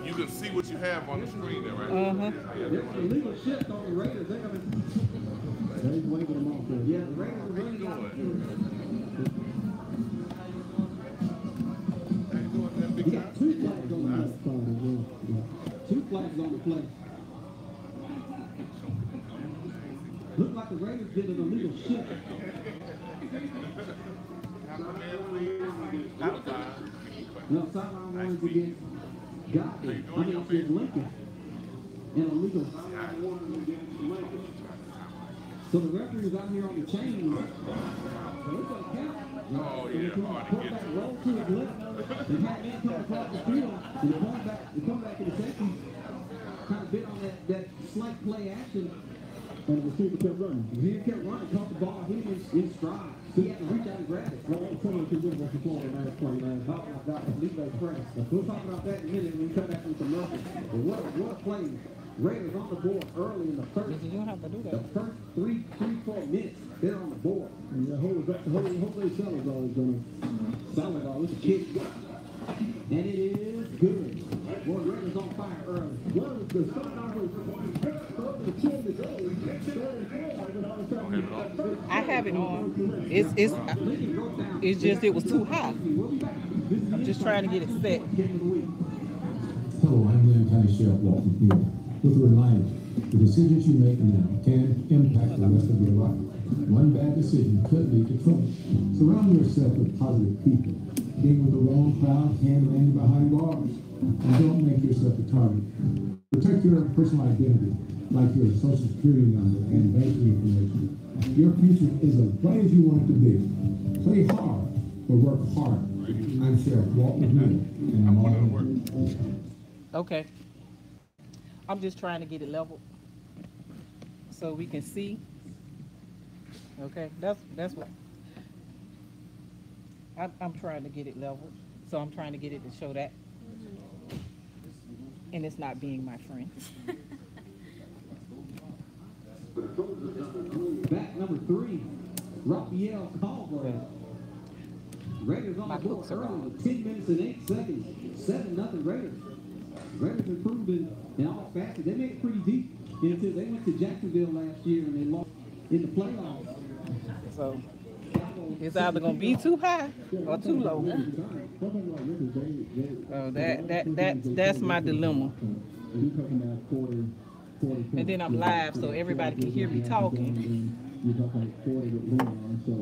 You can see what you have on the screen there, right? There's illegal shift on the Raiders. They're going to. They're waving them off there. Yeah, the Raiders are running out. You got 2 flags on the play. 2 flags on the play. Looked like the Raiders did an illegal shift. No, sideline warnings against Godby. I mean, against Lincoln. And illegal. So the referees out here on the chain. So it's going to count. Oh, yeah. Quarterback roll to his left. And had men come across the field. And the quarterback in the safety kind of bit on that slight play action. And the receiver kept running. The receiver kept running, caught the ball, hit him in stride. So he had to reach out and grab it. Well, someone could do what you call a last play, man. Oh, my God, Felipe Franks. We'll talk about that in a minute when we come back from commercial. But what a play. Raiders on the board early in the first. You don't have to do that. The first 3-4 minutes, they're on the board. And the whole Salazar is going to. Salazar, this kid. And it is good. Boy, Raiders on fire early. Well, the I have it on. It's just it was too high. I'm just trying to get it set. Hello, I'm Lynn County Sheriff Walton here with a reminder. The decisions you make now can impact the rest of your life. One bad decision could lead to trouble. Surround yourself with positive people. Being with the wrong crowd can land you behind bars. And don't make yourself a target. Protect your personal identity, like your social security number and banking information. Your future is as bright as you want it to be. Play hard, but work hard. I'm Sheriff Walton Hill, and I'm all in work. Okay. I'm just trying to get it leveled so we can see. Okay, that's what I'm trying to get it leveled. So I'm trying to get it to show that. And it's not being my friend. Back number 3, Raphael Caldwell. Raiders on the board early with 10 minutes and 8 seconds. 7-0 Raiders. Raiders improved in all facets. They made it pretty deep until they went to Jacksonville last year and they lost in the playoffs. So it's either gonna be too high or too low. Oh, that's my dilemma. And then I'm live, so everybody can hear me talking. So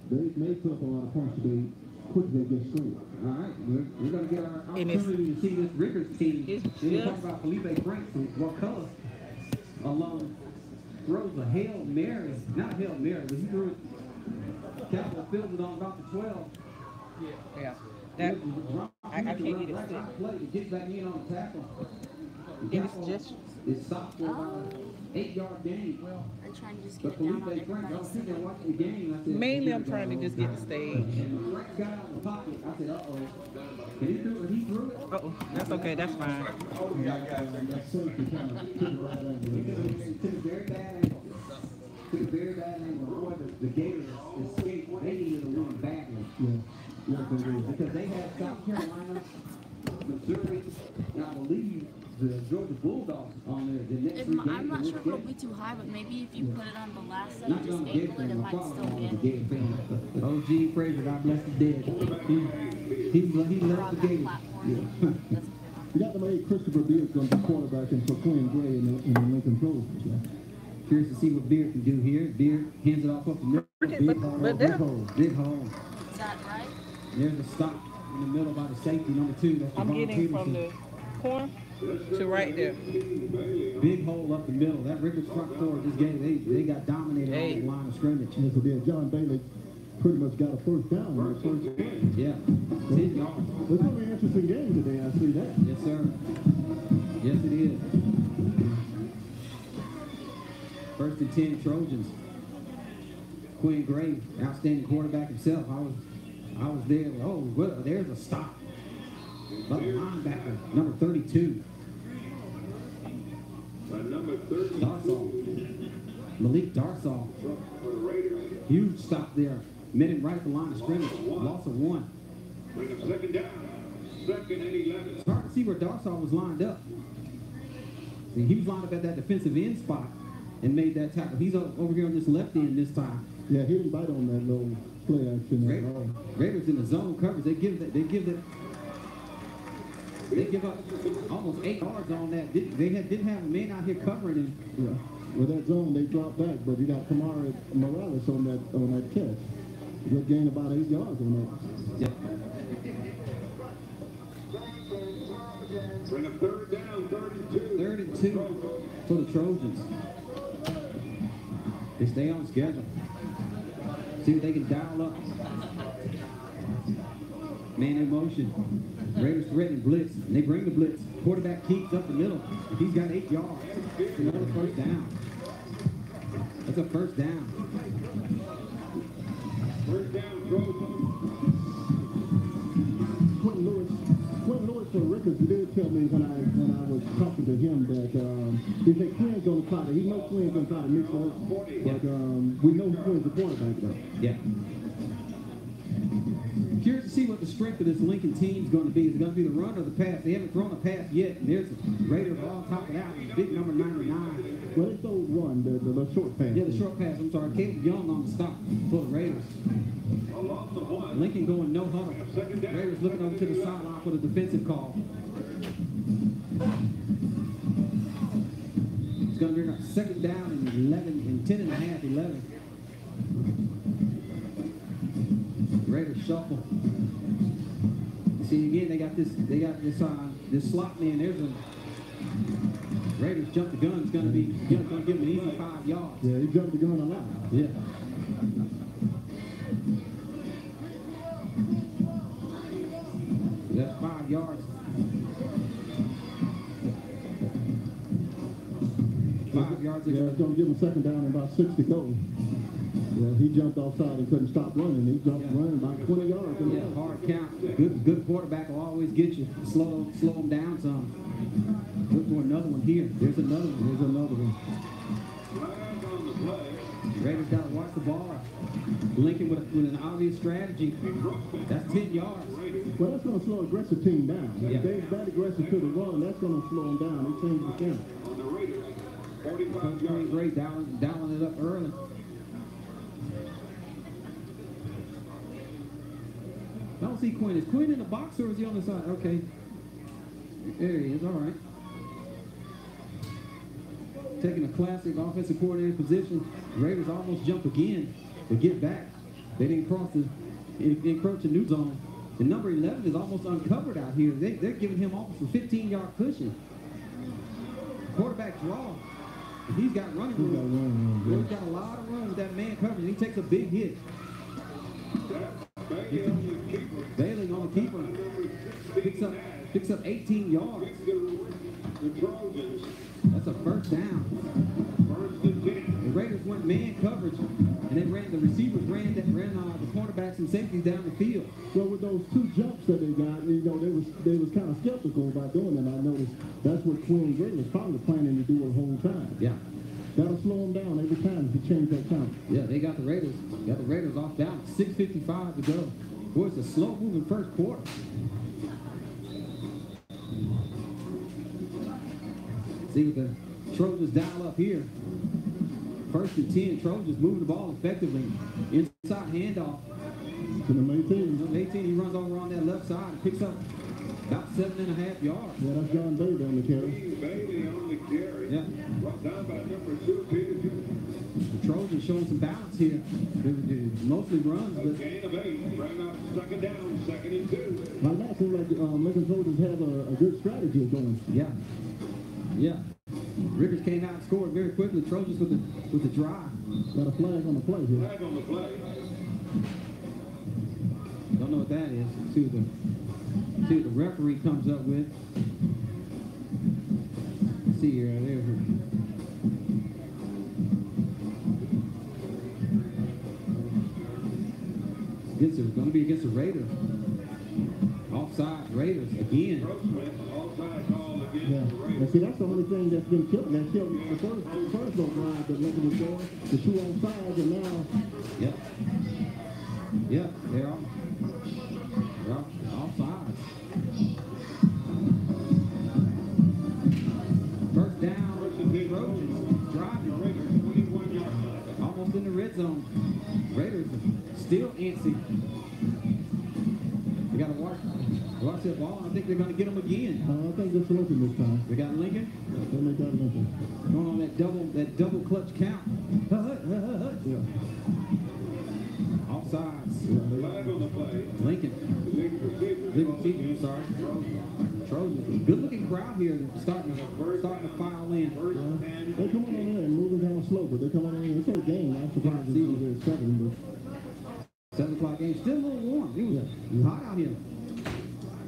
they may put up a lot of points today. Quickly get straight. All right, we're gonna get our opportunity to see this Rickers team. We're talking about Felipe Franks and Wakulla alone throws a Hail Mary, not Hail Mary, but he threw it. Capital fields it on about the 12. Yeah. That I can't get it set. Play to get back in on the tackle. And it's just it's stopped for about an 8-yard gain. Well, I'm trying to just get it down on everybody's watching the game. I said, mainly I'm trying to just get the stage. And Frank got out of the pocket. I said, uh-oh. And he threw it. Uh-oh. That's okay. That's fine. Took a very bad angle. Boy, the Gators escaped. They needed a win badly. Because they had South Carolina, Missouri, and I believe the Georgia Bulldogs on there. The next three games. I'm not sure if it'll be too high, but maybe if you put it on the last set, just angle it, it might still get. OG Fraser, God bless the dead. He loves the Gators. We got to make Christopher Beard going to be quarterback and for Quinn Gray in the Lincoln Pros. Curious to see what Beard can do here. Beard hands it off up the middle. Big hole. Is that right? There's a stop in the middle by the safety, number 2. That's I'm getting from the corner to right there. Big hole up the middle. That Rickers front four this game, they got dominated on the line of scrimmage. And so then John Bailey pretty much got a first down in the first game. Yeah. 10 yards. It's going to be an interesting game today, I see that. Yes, sir. Yes, it is. First and 10 Trojans. Quinn Gray, outstanding quarterback himself. I was there. Oh, well, there's a stop. But linebacker, number 32. Darsall. Malik Darsall. Huge stop there. Met him right at the line of scrimmage. Loss of 1. Bring up second down. Second and 11. It's hard to see where Darsaw was lined up. See, he was lined up at that defensive end spot and made that tackle. He's over here on this left end this time. Yeah, he didn't bite on that little play action at all. Raiders in the zone coverage. They give up almost 8 yards on that. They didn't have a man out here covering him. Yeah. With that zone, they dropped back, but he got Kamara Morales on that catch. He gained about 8 yards on that. Yeah. Bring a third down, 32. 32 for the Trojans. They stay on schedule. See if they can dial up. Man in motion. Raiders threatening blitz. And they bring the blitz. Quarterback keeps up the middle. And he's got 8 yards. It's another first down. That's a first down. First down, Trojans. Quentin Lewis for Ricketts did tell me when I was talking to him that he said Quinn's gonna try to. He knows Quinn's gonna try to mix up, but we know Quinn's the quarterback though. Yeah. Curious to see what the strength of this Lincoln team is going to be. Is it going to be the run or the pass? They haven't thrown a pass yet. And there's the Raiders on top of that. Big number 99. Well, they stole one, the short pass. Yeah, the short pass. I'm sorry. Caleb Young on the stop for the Raiders. Lincoln going no huddle. Raiders looking over to the sideline for the defensive call. It's going to bring up second down and 10 and a half, 11. Raiders shuffle. See again, they got this slot man. There's a Raiders jump the gun. It's going to give them an easy 5 yards. Yeah, he jumped the gun a lot. Yeah. That's 5 yards. 5 yards. Yeah, it's going to give him second down and about 6 to go. Yeah, he jumped offside and couldn't stop running. He jumped running about 20 yards. Yeah, hard count. Good quarterback will always get you. Slow him down some. Look for another one here. There's another one. There's another one. Raiders got to watch the ball. Lincoln with an obvious strategy. That's 10 yards. Well, that's going to slow an aggressive team down. Yeah. If they're that aggressive to the run, that's going to slow them down. They change the count. Coach Gray dialing it up early. I don't see Quinn. Is Quinn in the box or is he on the side? Okay. There he is. All right. Taking a classic offensive coordinator position. The Raiders almost jump again to get back. They didn't encroach a new zone. And number 11 is almost uncovered out here. They're giving him almost a 15-yard cushion. Quarterback draw. And he's got running room. He's got a lot of room with that man coverage. He takes a big hit. Bailey on the keeper. Picks up 18 yards. That's a first down. The Raiders went man coverage, and the receivers ran the cornerbacks and safeties down the field. Well, with those 2 jumps that they got, they was kind of skeptical about doing it. I noticed that's what Quinn Gray was probably planning to do the whole time. Yeah. That'll slow them down every time if you change that count. Yeah, they got the Raiders off down. 6:55 to go. Boy, it's a slow-moving first quarter. See what the Trojans dial up here. First and 10, Trojans moving the ball effectively. Inside handoff. To number 18. Number 18, he runs over on that left side and picks up about 7.5 yards. Yeah, that's John Bailey on the carry. Bailey on the carry. Yeah. Brought down by number 2, Peter. The Trojans showing some balance here. They mostly runs, but Gain of 8. Bring up second down, 2nd and 2. Like that seems like Lincoln Trojans have a good strategy of going. yeah. Yeah. Ricketts came out and scored very quickly. Trojans with the drive. Got a flag on the play here. Flag on the play. Don't know what that is. See what the referee comes up with. Let's see here. There's it's going to be against the Raiders. Offside Raiders again. Offside call against Yeah. the Raiders. And see, that's the only thing that's been killing. That killed the first go drive that Lincoln was going. The 2 on sides, and now. Yep. Yep. They're off. Nancy. They got to watch that ball. I think they're going to get them again. I think they're looking this time. They got Lincoln. Then they got Lincoln. Going on that double clutch count. Yeah. Offsides. Flag on the play. Lincoln. Legal receiver. Legal keeper, I'm sorry. Trojans. Good looking crowd here starting to file in. They come on in and moving down slow, but they come on in. It's a game. I'm surprised it's over at 7, but 7 o'clock game. Still a little warm. It was hot out here.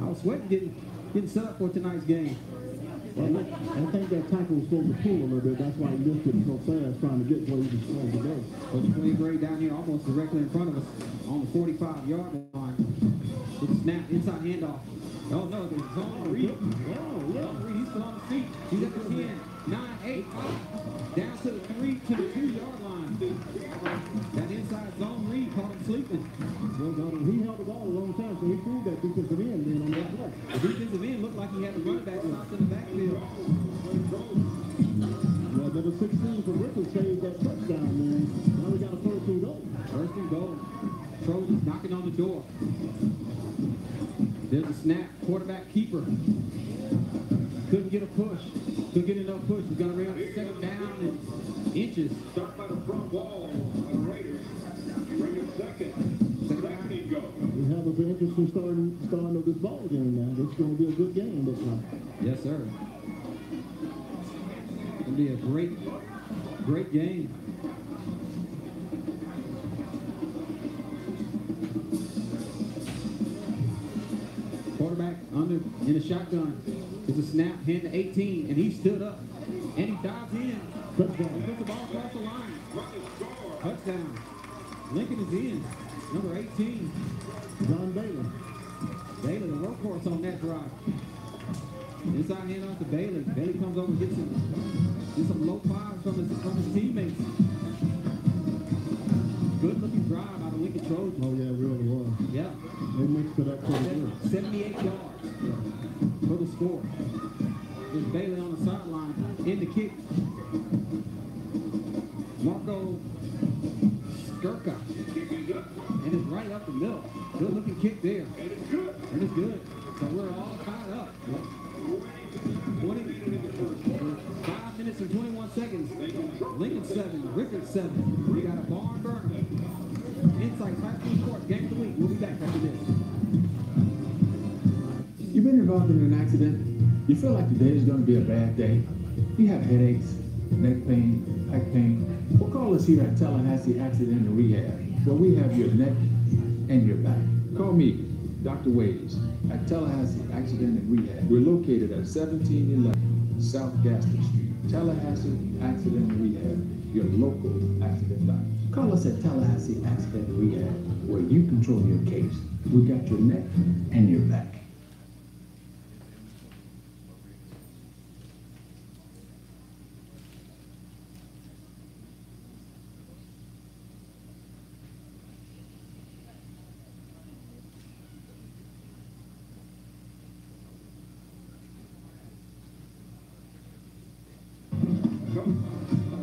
I was sweating getting set up for tonight's game. well, I think that tackle was supposed to pull a little bit. That's why he lifted so fast, trying to get where he was supposed to go. Coach Queen Gray down here almost directly in front of us on the 45-yard line. With a snap, inside handoff. Oh no, there's Zone Reed. Oh, yeah. Zone Reed, he's still on the feet. He's at the 10, 9, 8, down to the 3 to the 2-yard line. That inside Zone Reed caught him sleeping. He held the ball a long time, so he threw that defensive end on that play. The defensive end looked like he had a running back stopped in the backfield. Well, number 16 for Rickles saved that touchdown, man. Now we got a first and goal. First and goal. Trojans knocking on the door. There's a snap. Quarterback keeper. Couldn't get a push. Couldn't get enough push. He's got to bring up second down in inches. Start by the front wall of the Raiders. Bring it second. Second and go. We have a very interesting starting of this ball game now. It's going to be a good game this time. Yes, sir. It'll be a great game. Quarterback in a shotgun. It's a snap, hand to 18, and he stood up. And he dives in. Touchdown. Puts the ball across the line. Touchdown. Lincoln is in. Number 18. John Bailey. Bailey, the workhorse on that drive. Inside handoff to Bailey. Bailey comes over and gets some low fives from his teammates. Good looking drive out of Lincoln Trojans. Oh, yeah, it really was. Yeah. They mixed it up pretty good. 78 yards for the score. There's Bailey on the sideline in the kick. Marco Skirka. And it's right up the middle. Good looking kick there. And it's good. So we're all tied up. 5 minutes and 21 seconds. Lincoln 7, Rickard 7. We got a barn burner. Insights High School Sports Game of the Week. We'll be back after this. You've been involved in an accident. You feel like today is going to be a bad day. You have headaches, neck pain, back pain. Well, call us here at Tallahassee Accident and Rehab, where we have your neck and your back. Call me, Dr. Ways, at Tallahassee Accident and Rehab. We're located at 1711 South Gaston Street. Tallahassee Accident and Rehab, your local accident doctor. Call us at Tallahassee Accident and Rehab, where you control your case. We got your neck and your back.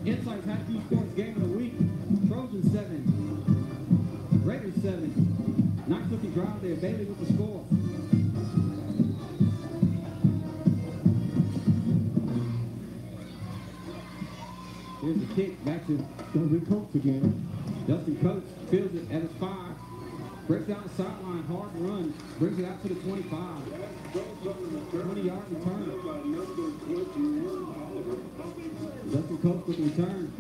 Insights High School Sports Game of the Week. Trojans 7. Raiders 7. Nice looking drive there. Bailey with the score. Here's the kick back to Going to be Coates again. Dustin Coates. Fields it at his 5. Breaks down the sideline. Hard run. Brings it out to the 25. 20-yard return. Dustin Coates with the return.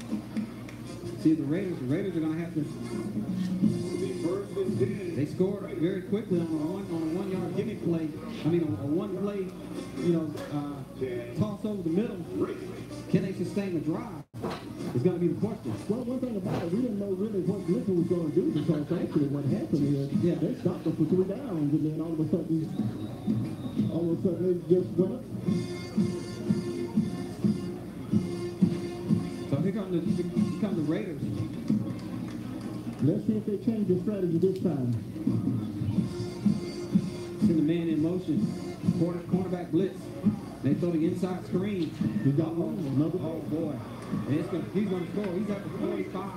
See the Raiders are going to have to. They scored very quickly on a 1-yard gimmick play. I mean, a one-play, toss over the middle. Can they sustain the drive? It's going to be the question. Well, one thing about it, we didn't know really what Lincoln was going to do, because actually what happened is, they stopped us for 3 downs, and then all of a sudden they just went up. So here come the Raiders. Let's see if they change their strategy this time. Send the man in motion. Cornerback blitz. They throw the inside screen. He got one. Another Oh boy. And he's going to score. He's up to 45,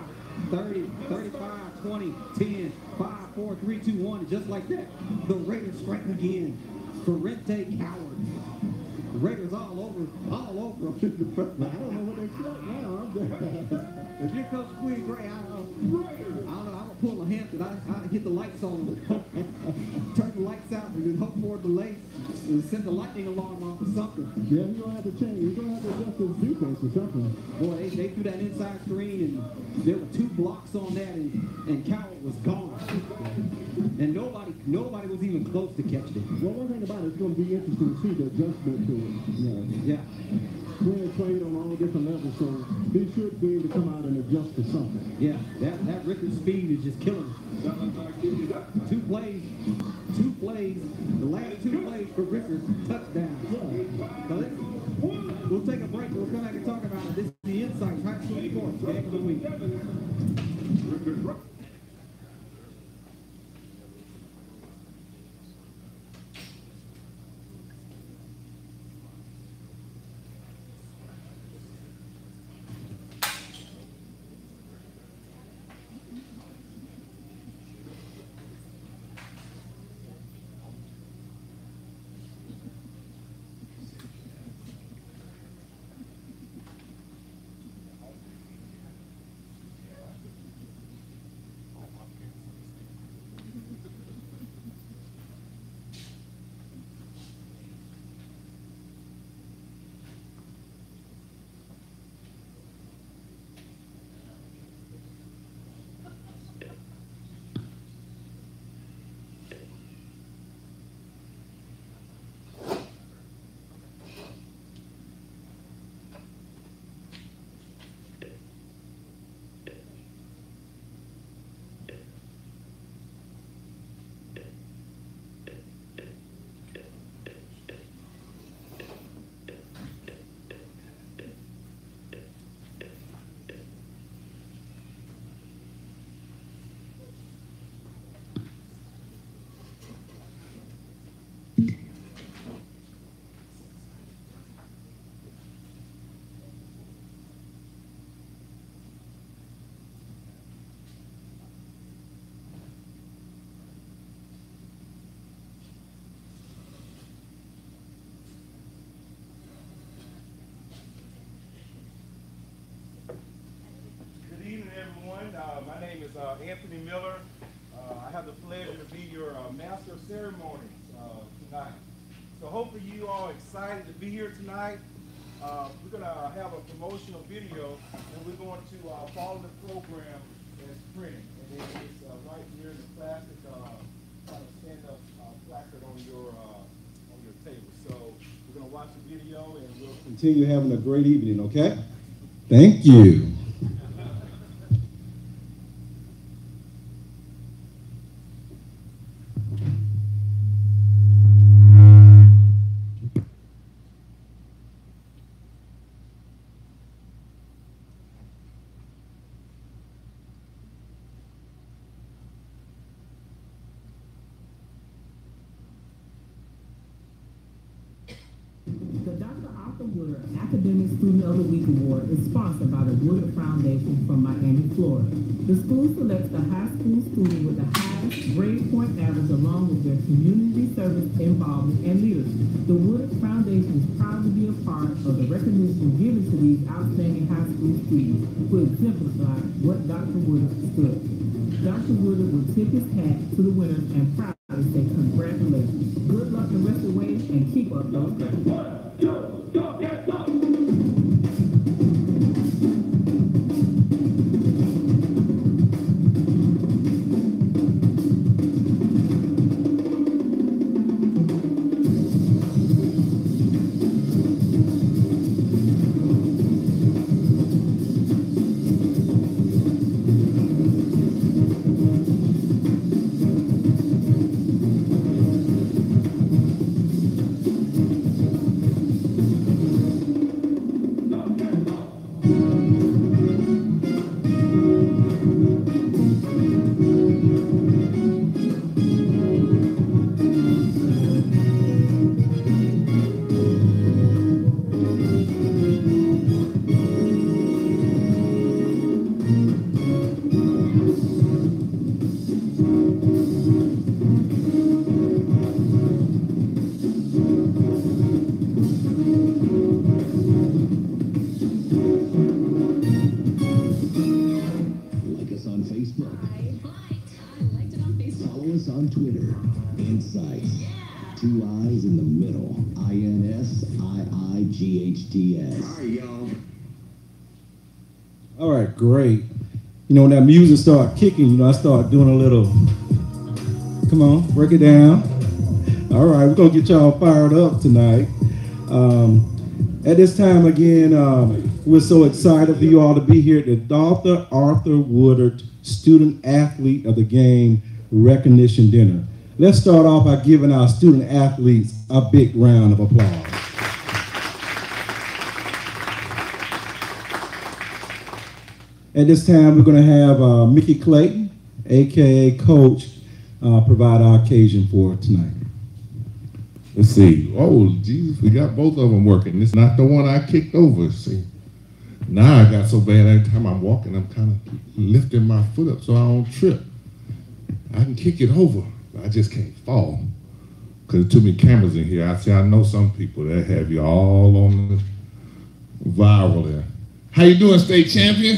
30, 35, 20, 10. 5, 4, 3, 2, 1, and just like that, the Raiders strike again. Ferrente Coward. The Raiders all over. I don't know what they feel like now. If here comes Queen Gray, I don't know. I'm gonna pull a Hampton. I hit the lights on, turn the lights out, and then hope for a delay, and send the lightning alarm off or something. Yeah, you're gonna have to change. You're gonna have to adjust his defense or something. Boy, they threw that inside screen, and there were 2 blocks on that, and Coward was gone. And nobody was even close to catching it. Well, one thing about it, it's going to be interesting to see the adjustment to it. Yeah. Quinn played on all different levels, so he should be able to come out and adjust to something. Yeah, that Rickard speed is just killing him. 2 plays, the last 2 plays for Rickard, touchdown. So we'll take a break. We'll come back and talk about it. This is the Insights High School Sports Game of the Week. My name is Anthony Miller. I have the pleasure to be your Master of Ceremonies tonight. So hopefully you all are excited to be here tonight. We're going to have a promotional video, and we're going to follow the program as printed. And then it's right here in the plastic kind of stand-up placard on your table. So we're going to watch the video, and we'll continue having a great evening, okay? Thank you. The Dr. Arthur Woodard Academic Student of the Week Award is sponsored by the Woodard Foundation from Miami, Florida. The school selects the high school student with the highest grade point average along with their community service involvement and leadership. The Woodard Foundation is proud to be a part of the recognition given to these outstanding high school students who exemplify what Dr. Woodard stood. Dr. Woodard will tip his hat to the winners and proudly say congratulations. Good luck the rest of the way and keep up those efforts. 2 I's in the middle. INSIIGHTS. Hi, y'all. All right, great. You know, when that music started kicking, you know, I started doing a little, come on, break it down. All right, we're going to get y'all fired up tonight. At this time, again, we're so excited for you all to be here at the Dr. Arthur Woodard Student Athlete of the Game Recognition Dinner. Let's start off by giving our student athletes a big round of applause. At this time, we're going to have Mickey Clayton, a.k.a. Coach, provide our occasion for tonight. Let's see. Oh, Jesus, we got both of them working. This is not the one I kicked over, see. Now I got so bad every time I'm walking, I'm kind of lifting my foot up so I don't trip. I can kick it over, but I just can't fall. Because there's too many cameras in here. I know some people that have you all on the viral there. How you doing, state champion?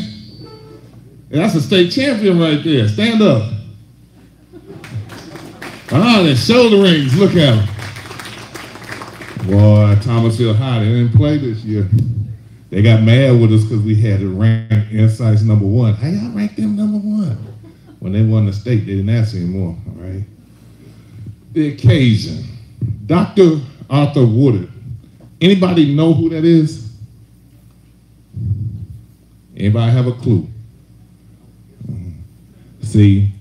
Yeah, that's a state champion right there. Stand up. Ah, their shoulder rings. Look at them. Boy, Thomasville High, they didn't play this year. They got mad with us because we had to rank Insights #1. How y'all rank them #1? When they won the state, they didn't ask anymore, all right? The occasion. Dr. Arthur Woodard. Anybody know who that is? Anybody have a clue? See,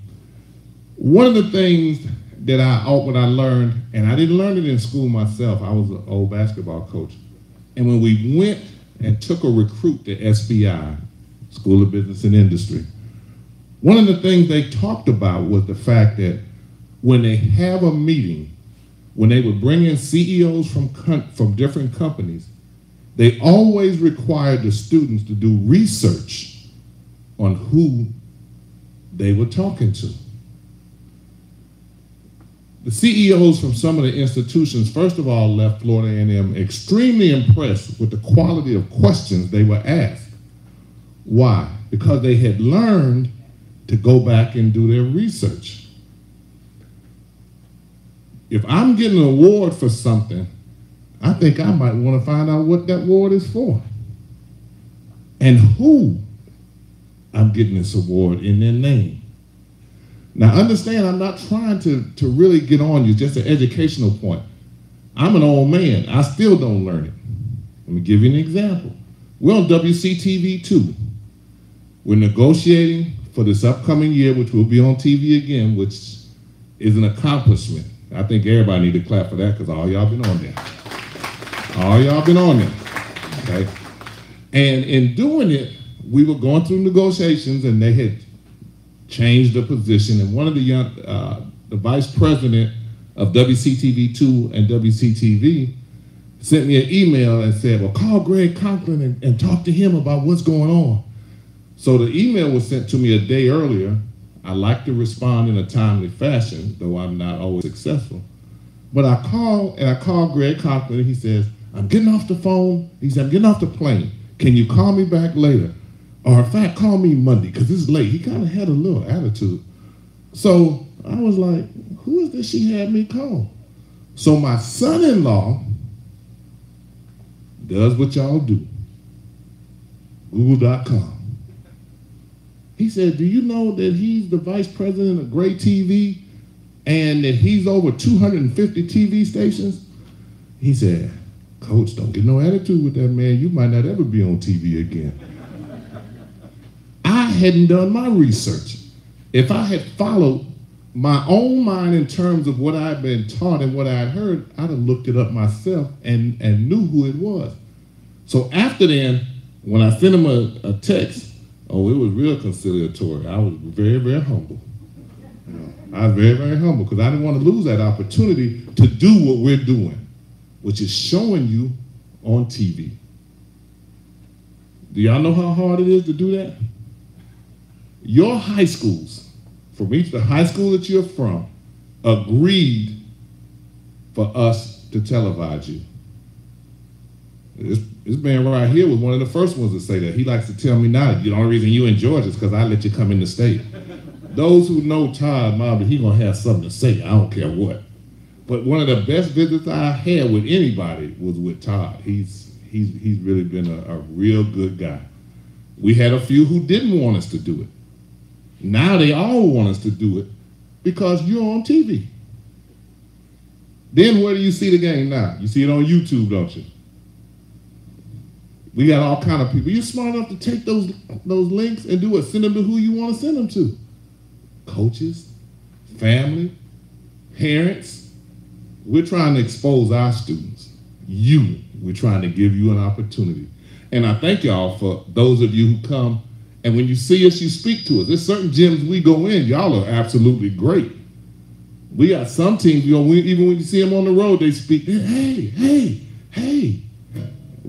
one of the things that what I learned, and I didn't learn it in school myself, I was an old basketball coach. And when we went and took a recruit to SBI, School of Business and Industry, one of the things they talked about was the fact that when they have a meeting, when they would bring in CEOs from different companies, they always required the students to do research on who they were talking to. The CEOs from some of the institutions, first of all, left Florida A&M extremely impressed with the quality of questions they were asked. Why? Because they had learned to go back and do their research. If I'm getting an award for something, I think I might want to find out what that award is for and who I'm getting this award in their name. Now understand, I'm not trying to really get on you, just an educational point. I'm an old man, I still don't learn it. Let me give you an example. We're on WCTV2. We're negotiating for this upcoming year, which will be on TV again, which is an accomplishment. I think everybody need to clap for that because all y'all been on there. All y'all been on there, okay? And in doing it, we were going through negotiations and they had changed the position, and one of the vice president of WCTV2 and WCTV sent me an email and said, well, call Greg Conklin and talk to him about what's going on. So the email was sent to me a day earlier. I like to respond in a timely fashion, though I'm not always successful. But I called Greg Conklin and he says, I'm getting off the phone. He said, I'm getting off the plane. Can you call me back later? Or in fact, call me Monday, because it's late. He kind of had a little attitude. So I was like, who is this she had me call? So my son-in-law does what y'all do, Google.com. He said, do you know that he's the vice president of Gray TV and that he's over 250 TV stations? He said, Coach, don't get no attitude with that man. You might not ever be on TV again. I hadn't done my research. If I had followed my own mind in terms of what I'd been taught and what I'd heard, I'd have looked it up myself and knew who it was. So after then, when I sent him a text, oh, it was real conciliatory. I was very, very humble. I was very, very humble because I didn't want to lose that opportunity to do what we're doing, which is showing you on TV. Do y'all know how hard it is to do that? Your high schools, from each the high school that you're from, agreed for us to televise you. This man right here was one of the first ones to say that. He likes to tell me now, the only reason you in Georgia is because I let you come in the state. Those who know Todd Mobley, he gonna have something to say, I don't care what. But one of the best visits I had with anybody was with Todd. He's really been a real good guy. We had a few who didn't want us to do it. Now they all want us to do it because you're on TV. Then where do you see the game now? You see it on YouTube, don't you? We got all kind of people. You're smart enough to take those links and do it. Send them to who you want to send them to. Coaches, family, parents. We're trying to expose our students. We're trying to give you an opportunity. And I thank y'all for those of you who come, and when you see us, you speak to us. There's certain gyms we go in, y'all are absolutely great. We got some teams, even when you see them on the road, they speak, hey.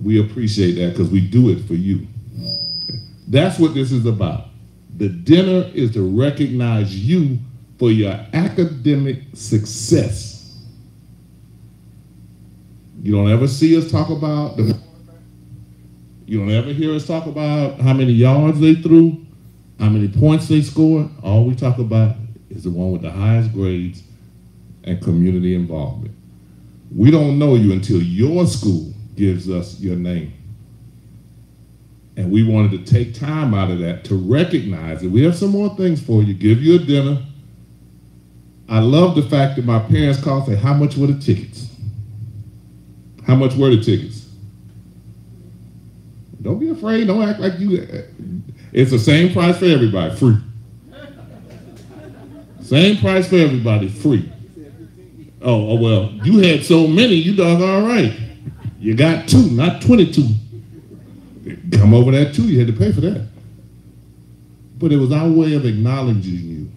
We appreciate that because we do it for you. That's what this is about. The dinner is to recognize you for your academic success. You don't ever see us talk about you don't ever hear us talk about how many yards they threw, how many points they scored. All we talk about is the one with the highest grades and community involvement. We don't know you until your school gives us your name. And we wanted to take time out of that to recognize it. We have some more things for you. Give you a dinner. I love the fact that my parents called and say, how much were the tickets? How much were the tickets? Don't be afraid. Don't act like you. It's the same price for everybody, free. Same price for everybody, free. Oh well, you had so many, you dog all right. You got 2, not 22. Come over that 2, you had to pay for that. But it was our way of acknowledging you.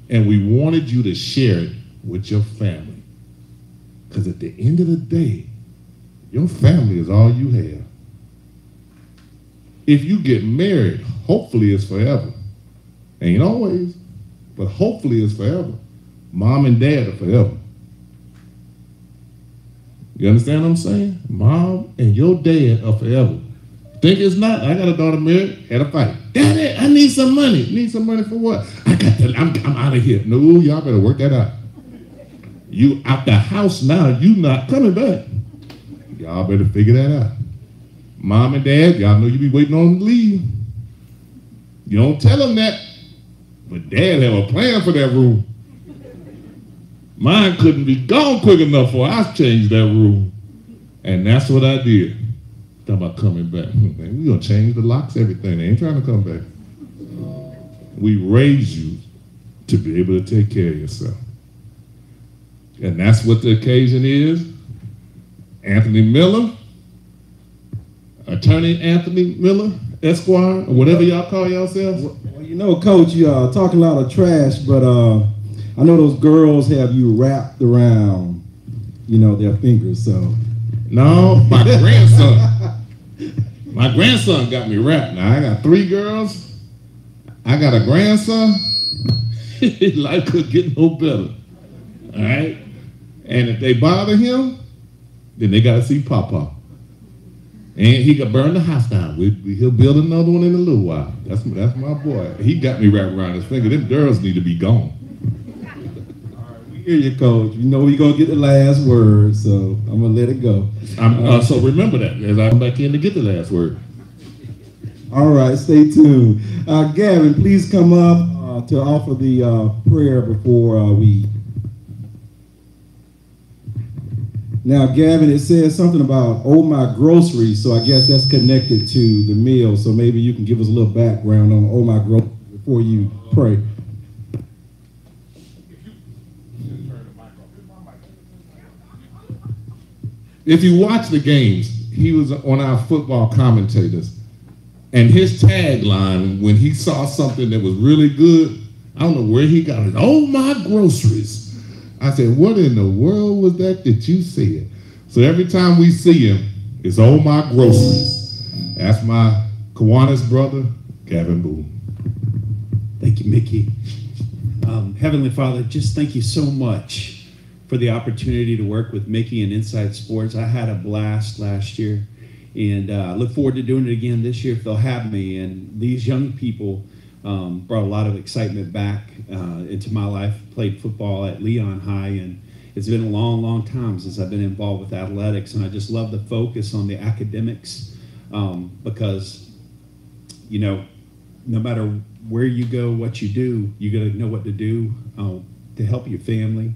And we wanted you to share it with your family. Because at the end of the day, your family is all you have. If you get married, hopefully it's forever. Ain't always, but hopefully it's forever. Mom and dad are forever. You understand what I'm saying? Mom and your dad are forever. Think it's not? I got a daughter married, had a fight. Daddy, I need some money. Need some money for what? I'm out of here. No, y'all better work that out. You out the house now, you not coming back. Y'all better figure that out. Mom and dad, y'all know you be waiting on them to leave. You don't tell them that, but dad have a plan for that room. Mine couldn't be gone quick enough for I changed that rule. And that's what I did. Talking about coming back. We're going to change the locks, everything. They ain't trying to come back. We raised you to be able to take care of yourself. And that's what the occasion is. Anthony Miller, Attorney Anthony Miller, Esquire, or whatever y'all call yourselves. Well, you know, Coach, you are talking a lot of trash, but I know those girls have you wrapped around, you know, their fingers, so. No, my grandson got me wrapped. Now, I got 3 girls. I got a grandson. Life could get no better, all right? And if they bother him, then they got to see Papa. And he could burn the house down. He'll build another one in a little while. That's my boy. He got me wrapped around his finger. Them girls need to be gone. Hear you, Coach. You know we're going to get the last word, so I'm going to let it go. So remember that as I come back in to get the last word. All right, stay tuned. Gavin, please come up to offer the prayer before we. Now, Gavin, it says something about, oh, my groceries, so I guess that's connected to the meal, so maybe you can give us a little background on oh, my groceries before you pray. If you watch the games, he was on our football commentators, and his tagline, when he saw something that was really good, I don't know where he got it, oh, my groceries. I said, what in the world was that you said? So every time we see him, it's oh, my groceries. That's my Kiwanis brother, Gavin Boone. Thank you, Mickey. Heavenly Father, just thank you so much for the opportunity to work with Mickey and Inside Sports. I had a blast last year, and I look forward to doing it again this year if they'll have me. And these young people brought a lot of excitement back into my life. Played football at Leon High, it's been a long, long time since I've been involved with athletics, and I just love the focus on the academics because, you know, no matter where you go, what you do, you got to know what to do to help your family.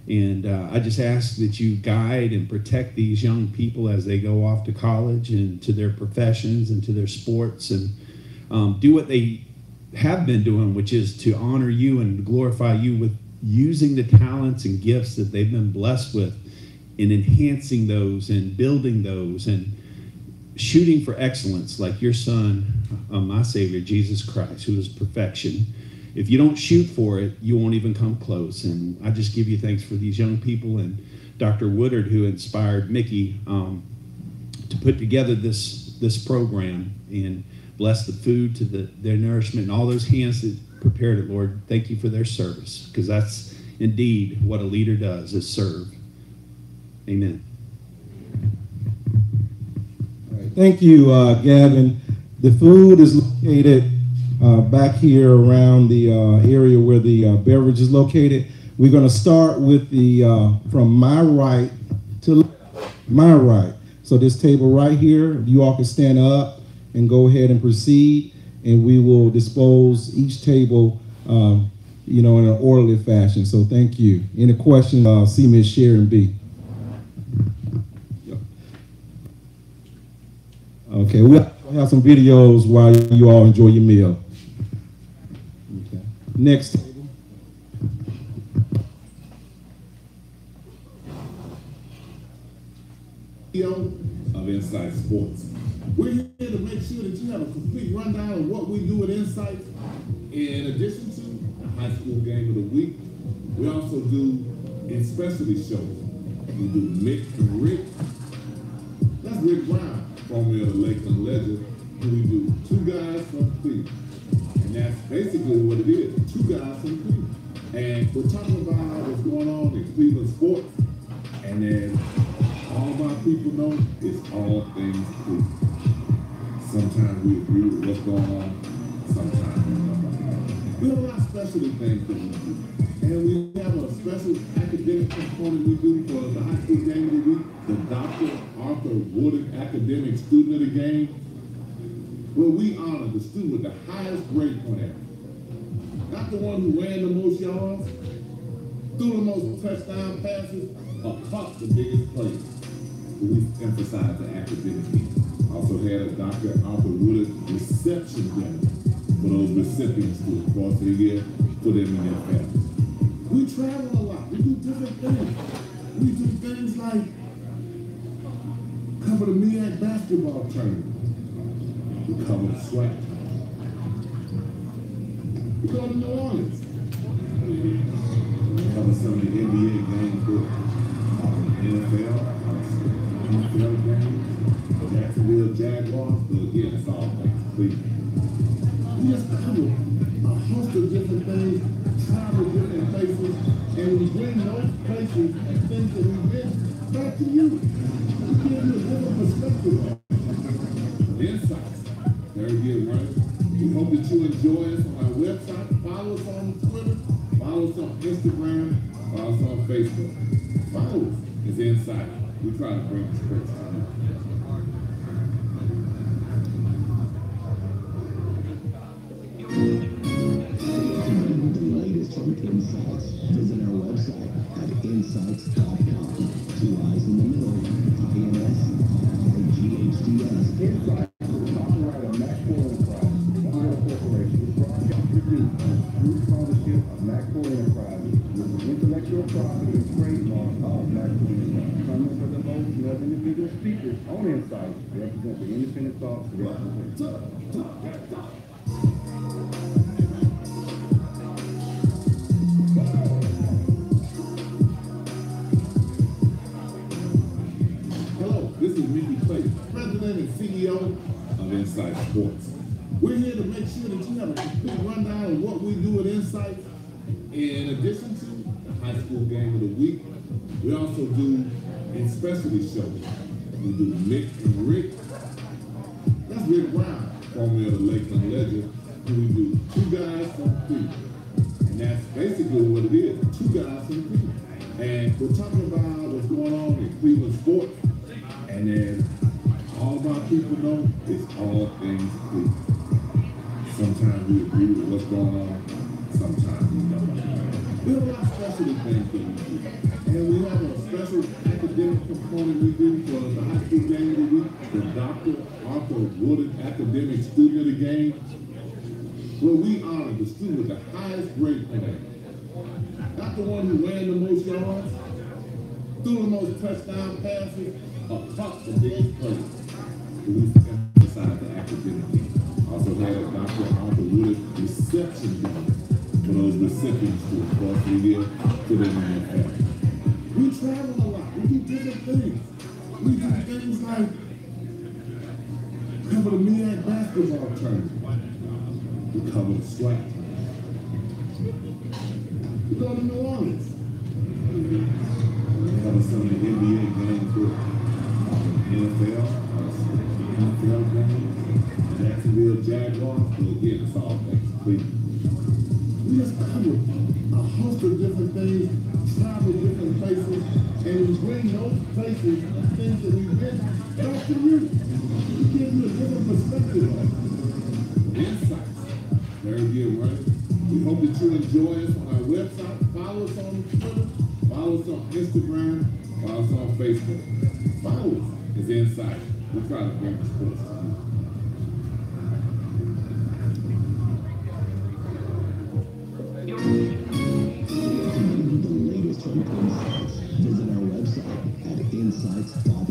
And I just ask that you guide and protect these young people as they go off to college and to their professions and to their sports, and do what they have been doing, which is to honor you and glorify you with using the talents and gifts that they've been blessed with, and enhancing those and building those and shooting for excellence, like your son, my Savior, Jesus Christ, who is perfection. If you don't shoot for it, you won't even come close. And I just give you thanks for these young people and Dr. Woodard, who inspired Mickey to put together this program, and bless the food to their nourishment, and all those hands that prepared it, Lord. Thank you for their service, because that's indeed what a leader does, is serve. Amen. All right. Thank you, Gavin. The food is located back here around the area where the beverage is located. We're going to start with the from my right to my right. So this table right here, you all can stand up and go ahead and proceed, and we will dispose each table, you know, in an orderly fashion. So thank you. Any questions? See Ms. Sharon B. Okay, we'll have some videos while you all enjoy your meal. Okay. Next table. Of Insight Sports. We're here to make sure that you have a complete rundown of what we do at Insight. In addition to the high school game of the week, we also do in specialty shows. We do Mick and Rick. That's Rick Brown, formerly of the Lakeland Ledger. And we do Two Guys from Cleveland. And that's basically what it is, Two Guys from Cleveland. And we're talking about what's going on in Cleveland sports. And then all my people know it's all things Cleveland. Sometimes we agree with what's going on, sometimes we don't. We have a lot of specialty things that we do. And we have a special academic component we do for the high school game of the week, the Dr. Arthur Woodard Academic Student of the Game, where we honor the student with the highest grade point average. Not the one who ran the most yards, threw the most touchdown passes, or caught the biggest plays. We emphasize the academic piece. Also had a Dr. Arthur Woodard reception dinner for those recipients who across the year for them and their families. We travel a lot. We do different things. We do things like cover the MEAC basketball tournament. We cover the SWAC. We go to New Orleans. We cover some of the NBA games with NFL games, Jacksonville Jaguars, but again, it's all things Cleveland. We just cover a host of different things, travel different places, and we bring those places and things that we did back to you. We give you a different perspective of insights. Third year running. We hope that you enjoy us on our website. Follow us on Twitter, follow us on Instagram, follow us on Facebook. Follow us. It's Insight. We try to bring the sports to you. The latest from Insights. Visit our website at insights.com. Two eyes in the middle. INS-IGHTS. Insight. Copyright of Mac Enterprises. Woodard Corporation is broadcast produced through partnership of Mac Enterprises with the intellectual property and trademark of Mac Enterprises. Comments of the host and other individual speakers on Insight represent the independent thoughts of the representative. Hello, this is Mickey Clay, President and CEO of Insight Sports. We're here to make sure that you have a complete rundown of what we do at Insight. In addition to the high school game of the week, we also do in specialty shows. We do Mick and Rick. That's Rick Brown, formerly of the Lakeland Ledger. And we do Two Guys from Cleveland. And that's basically what it is, Two Guys from Cleveland. And we're talking about what's going on in Cleveland sports. And then all of our people know it's all things Cleveland. Sometimes we agree with what's going on, sometimes we don't. We have a lot of specialty things that we do. And we have a special academic component we do for the high school game of the week, the Dr. Arthur Woodard Academic Student of the Game, where we honor the student with the highest grade point. Not the one who ran the most yards, threw the most touchdown passes, or caught the biggest plays. But we emphasize the academic game. Also had a Dr. Arthur Woodard reception game for those recipients who across the year to their NFL. We travel a lot. We do different things. We do things like cover the MEAC basketball tournament. We cover the SWAC. We go to New Orleans. We cover some of the NBA games with NFL games, Jacksonville Jaguars. So again, it's all things Cleveland. We just cover a host of different things, travel different places, and we bring those places and things that we've been back to you. We give you a different perspective of it. Insights. Very good, right? We hope that you enjoy us on our website. Follow us on Twitter. Follow us on Instagram. Follow us on Facebook. Follow us. It's Insight. We try to bring the sports to you. The latest from Insights. Visit our website at insights.com.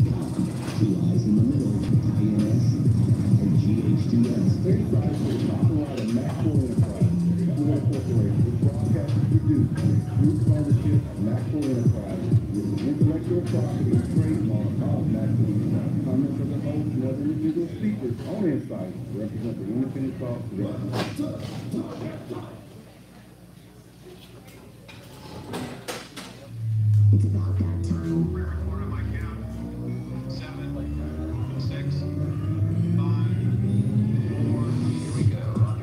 Two eyes in the middle. INSIGHTS. Insights is copyright and Maxwell Enterprise. We're incorporated with broadcasters produced through partnership Maxwell Enterprise with the intellectual property and trademark of Maxwell Enterprise. Comments of the host and other individual speakers on Insights represent the independent thoughts of the It's about that time.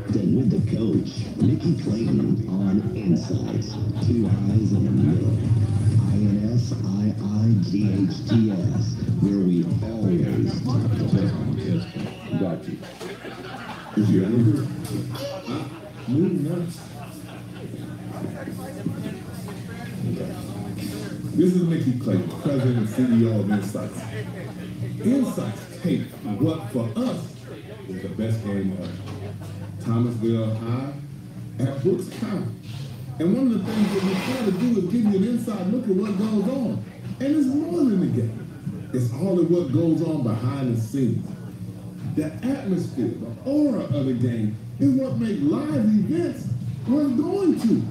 Then with the coach, Mickey Clayton on Insights. Two eyes in the middle. INSIIGHTS, where we always talk to them. Got you. Is your number? Moving on. This is Mickey Clayton, President and CEO of Insights. Insights take what for us is the best game ever. Thomasville High at Brooks County. And one of the things that we try to do is give you an inside look at what goes on. And it's more than the game. It's all of what goes on behind the scenes. The atmosphere, the aura of the game is what makes live events worth going to.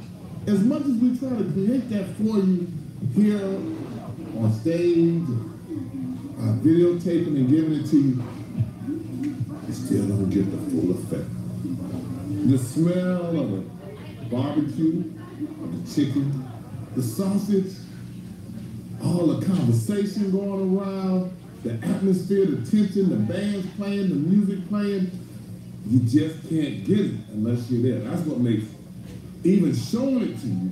As much as we try to create that for you here on stage, videotaping and giving it to you, you still don't get the full effect. The smell of the barbecue, of the chicken, the sausage, all the conversation going around, the atmosphere, the tension, the band's playing, the music playing, you just can't get it unless you're there. That's what makes even showing it to you,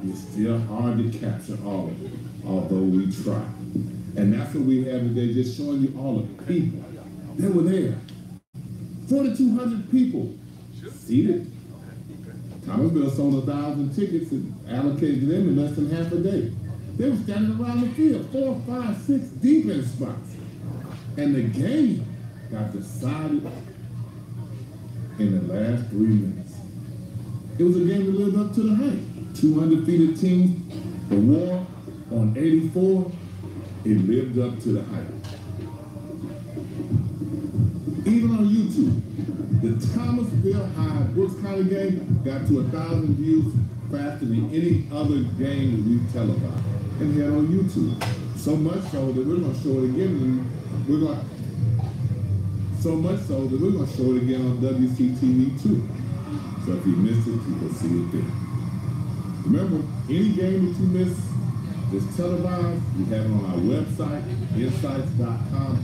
it's still hard to capture all of it, although we try. And that's what we have today, just showing you all the people that were there. 4,200 people seated. Thomasville sold 1,000 tickets and allocated them in less than half a day. They were standing around the field, 4, 5, 6 deep in spots. And the game got decided in the last 3 minutes. It was a game that lived up to the hype. 2 undefeated teams, the war on 84, it lived up to the hype. Even on YouTube, the Thomasville High Brooks County game got to 1,000 views faster than any other game that we've televised and had on YouTube. So much so that we're going to show it again. So much so that we're going to show it again on WCTV too. So if you missed it, you can see it there. Remember, any game that you miss is televised. We have it on our website, insights.com,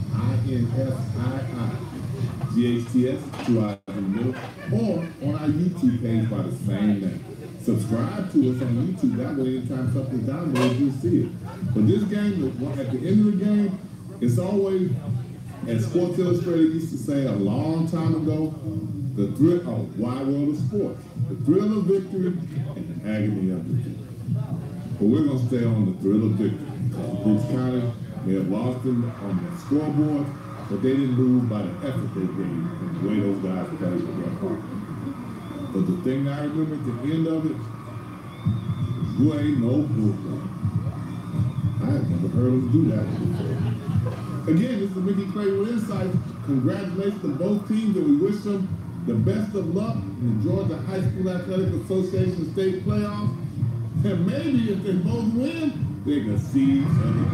INSIIGHTS, 2 eyes in the middle, or on our YouTube page by the same name. subscribe to us on YouTube. That way, anytime something's downloaded, you'll see it. But this game, at the end of the game, it's always, as Sports Illustrated used to say a long time ago, the thrill of wide world of sports, the thrill of victory and the agony of defeat. But we're going to stay on the thrill of victory because Bruce County may have lost them on the scoreboard, but they didn't lose by the effort they gave and the way those guys played with their heart. But the thing I remember at the end of it, you ain't no bullshit. I have never heard them do that before. Again, this is Mickey Clay with Insight. Congratulations to both teams, and we wish them the best of luck in the Georgia High School Athletic Association state playoffs. And maybe if they both win, they can see each other.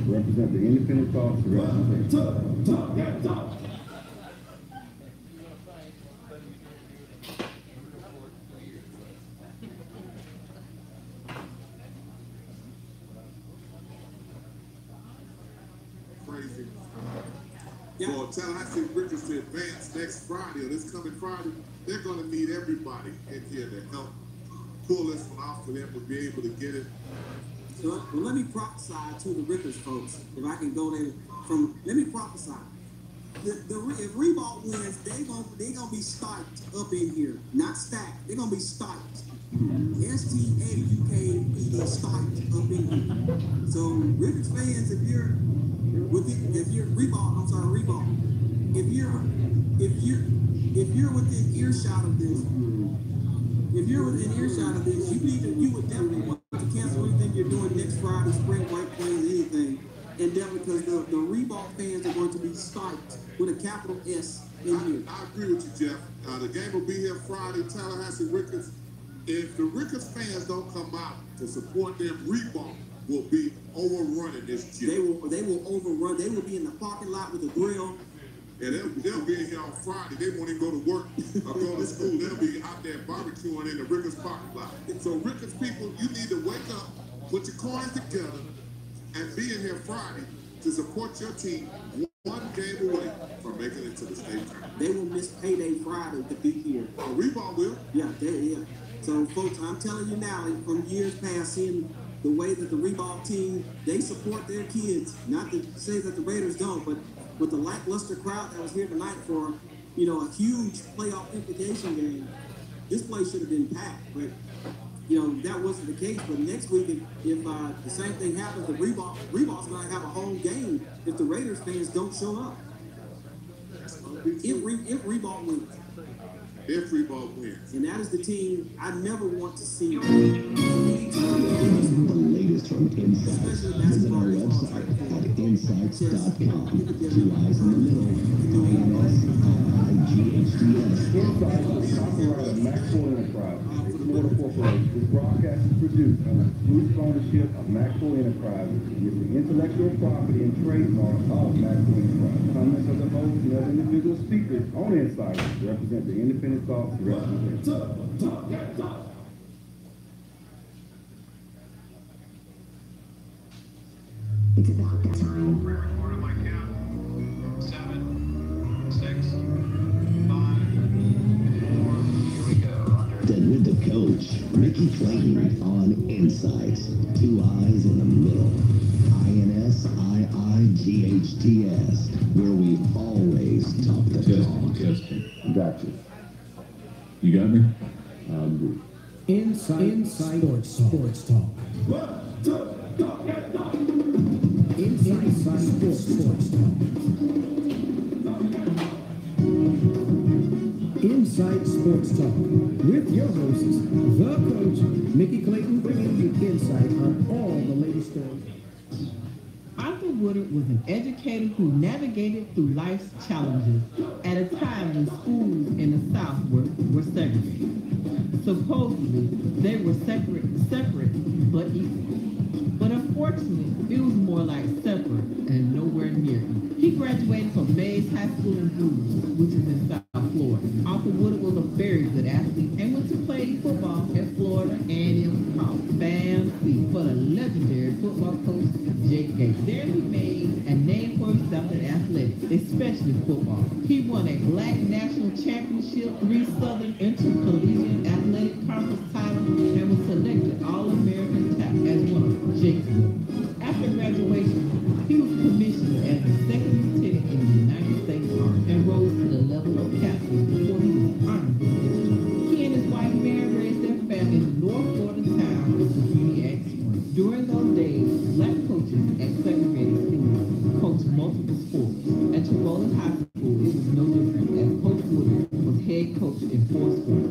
Represent the independent thoughts. Crazy. For Tallahassee Ricketts to advance next Friday, or this coming Friday, they're going to need everybody in here to help pull this one off for them to be able to get it. Well, let me prophesy to the Ricketts folks, if I can go there let me prophesy. If Reebok wins, they gonna be stacked up in here, not stacked. They're gonna be stacked. S-T-A-U-K-E-D, stacked up in here. So Ricketts fans, if you're Reebok, if you're within earshot of this, you would definitely want to cancel anything you're doing next Friday, spring break plans, anything. And definitely because the Reebok fans are going to be stoked with a capital S in here. I agree with you, Jeff. The game will be here Friday, Tallahassee Ricketts. If the Ricketts fans don't come out to support them, Reebok will be overrunning this gym. They will overrun. They will be in the parking lot with a grill. Yeah, they'll be in here on Friday. They won't even go to work or go to school. They'll be out there barbecuing in the Ricketts parking lot. So Ricketts people, you need to wake up, put your coins together, and be in here Friday to support your team one game away from making it to the state tournament. They will miss payday Friday to be here. Reebok will? Yeah. So folks, I'm telling you now, from years past, seeing the way that the Reebok team, they support their kids. Not to say that the Raiders don't, but with the lackluster crowd that was here tonight for, a huge playoff implication game, this place should have been packed. But, that wasn't the case. But next week, if the same thing happens, Reebok's going to have a home game if the Raiders fans don't show up. If Reebok wins. If Reebok wins. And that is the team I never want to see. The latest from Insights. Visit our website at insights.com. Two eyes in the middle. INS-IIGHTS. Insights is copyright Maxwell Enterprise. Florida Corporation. This broadcast is produced under exclusive ownership of Maxwell Enterprises. It is the intellectual property and trademark of Maxwell Enterprises. Comments of the host and other individual speakers on Insights represent the independent thoughts of the representatives. It's about that time. We're recording my count. 7, 6, 5, 4, Insights, two eyes in the middle. INSIIGHTS, where we always talk the talk. Got you. You got me? Inside Sports Talk. Inside Sports Talk. Inside Sports Talk with your hosts, the coach, Mickey Clayton, bringing you insight on all the latest stories. Arthur Woodard was an educator who navigated through life's challenges at a time when schools in the South were segregated. Supposedly, they were separate but equal. But unfortunately, it was more like separate and nowhere near equal. He graduated from Mays High School in Woodard, which is in South Florida. Arthur Woodard was a very good athlete and went to play football at Florida A&M College. Fancy for the legendary football coach Jake Gates. There he made a name for himself in athletics, especially football. He won a Black National Championship, 3 Southern Intercollegiate Athletic Conference titles, and was selected All-American as one of Jake's winners. After graduation, he was commissioned as the second lieutenant in the United States Army and rose to the level of captain before he was honored with this honor. He and his wife Mary raised their family in the North Florida town of Uniac Springs. During those days, black coaches at segregated schools coached multiple sports. At Chipotle High School, it was no different, as Coach Woodard was head coach in 4 sports: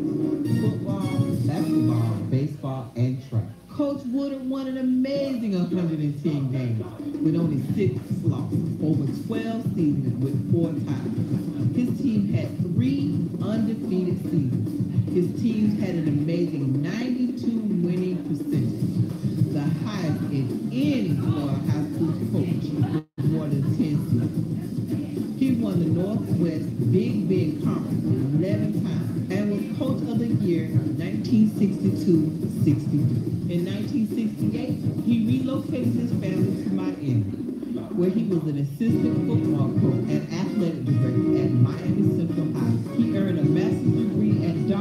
football, basketball, baseball, and track. Coach Woodard won an amazing 110 games with only 6 losses, over 12 seasons with 4 titles. His team had 3 undefeated seasons. His teams had an amazing 92 winning percentage, the highest in any Florida high school coach with more than 10 seasons. He won the Northwest Big Big Conference 11 times and was Coach of the Year 1962-63. In 1968, he relocated his family to Miami, where he was an assistant football coach and athletic director at Miami Central High. He earned a master's degree in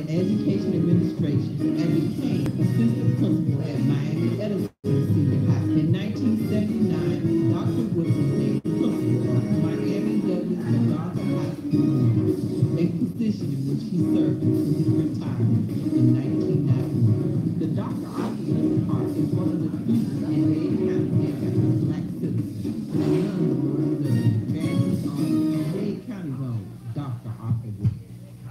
education administration and became assistant principal at Miami Edison Senior High. In 1979, Dr. Woodard was named principal of Miami Douglas MacArthur High School, a position in which he served until his retirement in 1991. The Dr. Arthur Woodard Park is one of the few in Dade County that has black citizens. And none of the Lord advances on Dade County's own Dr. Arthur Woodard.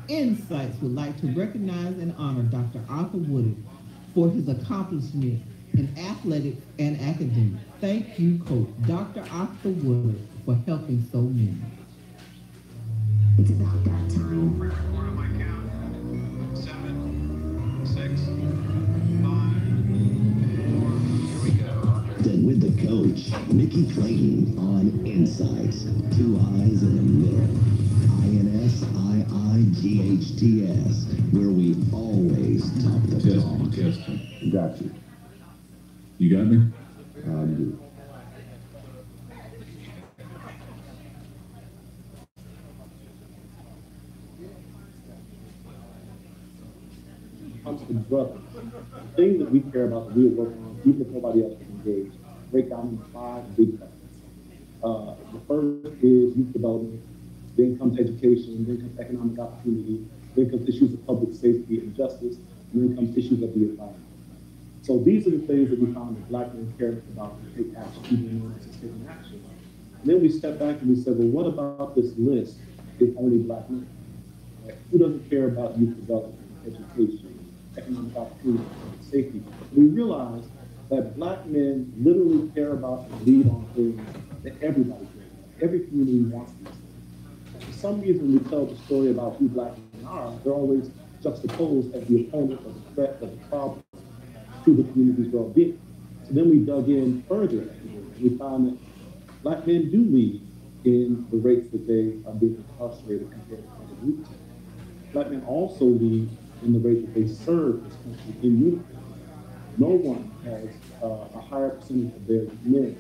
Insights would like to recognize and honor Dr. Arthur Woodard for his accomplishment in athletics and academics. Thank you, Coach Dr. Arthur Woodard, for helping so many. It's about that time. What am I counting? 7, 6, 5, 4. Here we go. Then with the coach, Mickey Clayton on Insights, two eyes in the middle. INSIIGHTS, where we always talk the talk. Got you. You got me? Good. Comes to brothers. The things that we care about, that we work on, even if nobody else is engaged, break down into 5 big buckets. The first is youth development, then comes education, then comes economic opportunity, then comes issues of public safety and justice, and then comes issues of the environment. So these are the things that we found that black men care about and take action, even when it's taking action. And then we step back and we say, well, what about this list if only black men? Right? Who doesn't care about youth development, education, economic opportunity, public safety? We realize that black men literally care about and lead on things that everybody cares about. Every community wants these things. For some reason, we tell the story about who black men are, they're always juxtaposed as the opponent of the threat of the problem to the community's well-being. So then we dug in further and we found that black men do lead in the rates that they are being incarcerated compared to other groups. Black men also lead in the rate that they serve this country in uniform. No one has a higher percentage of their men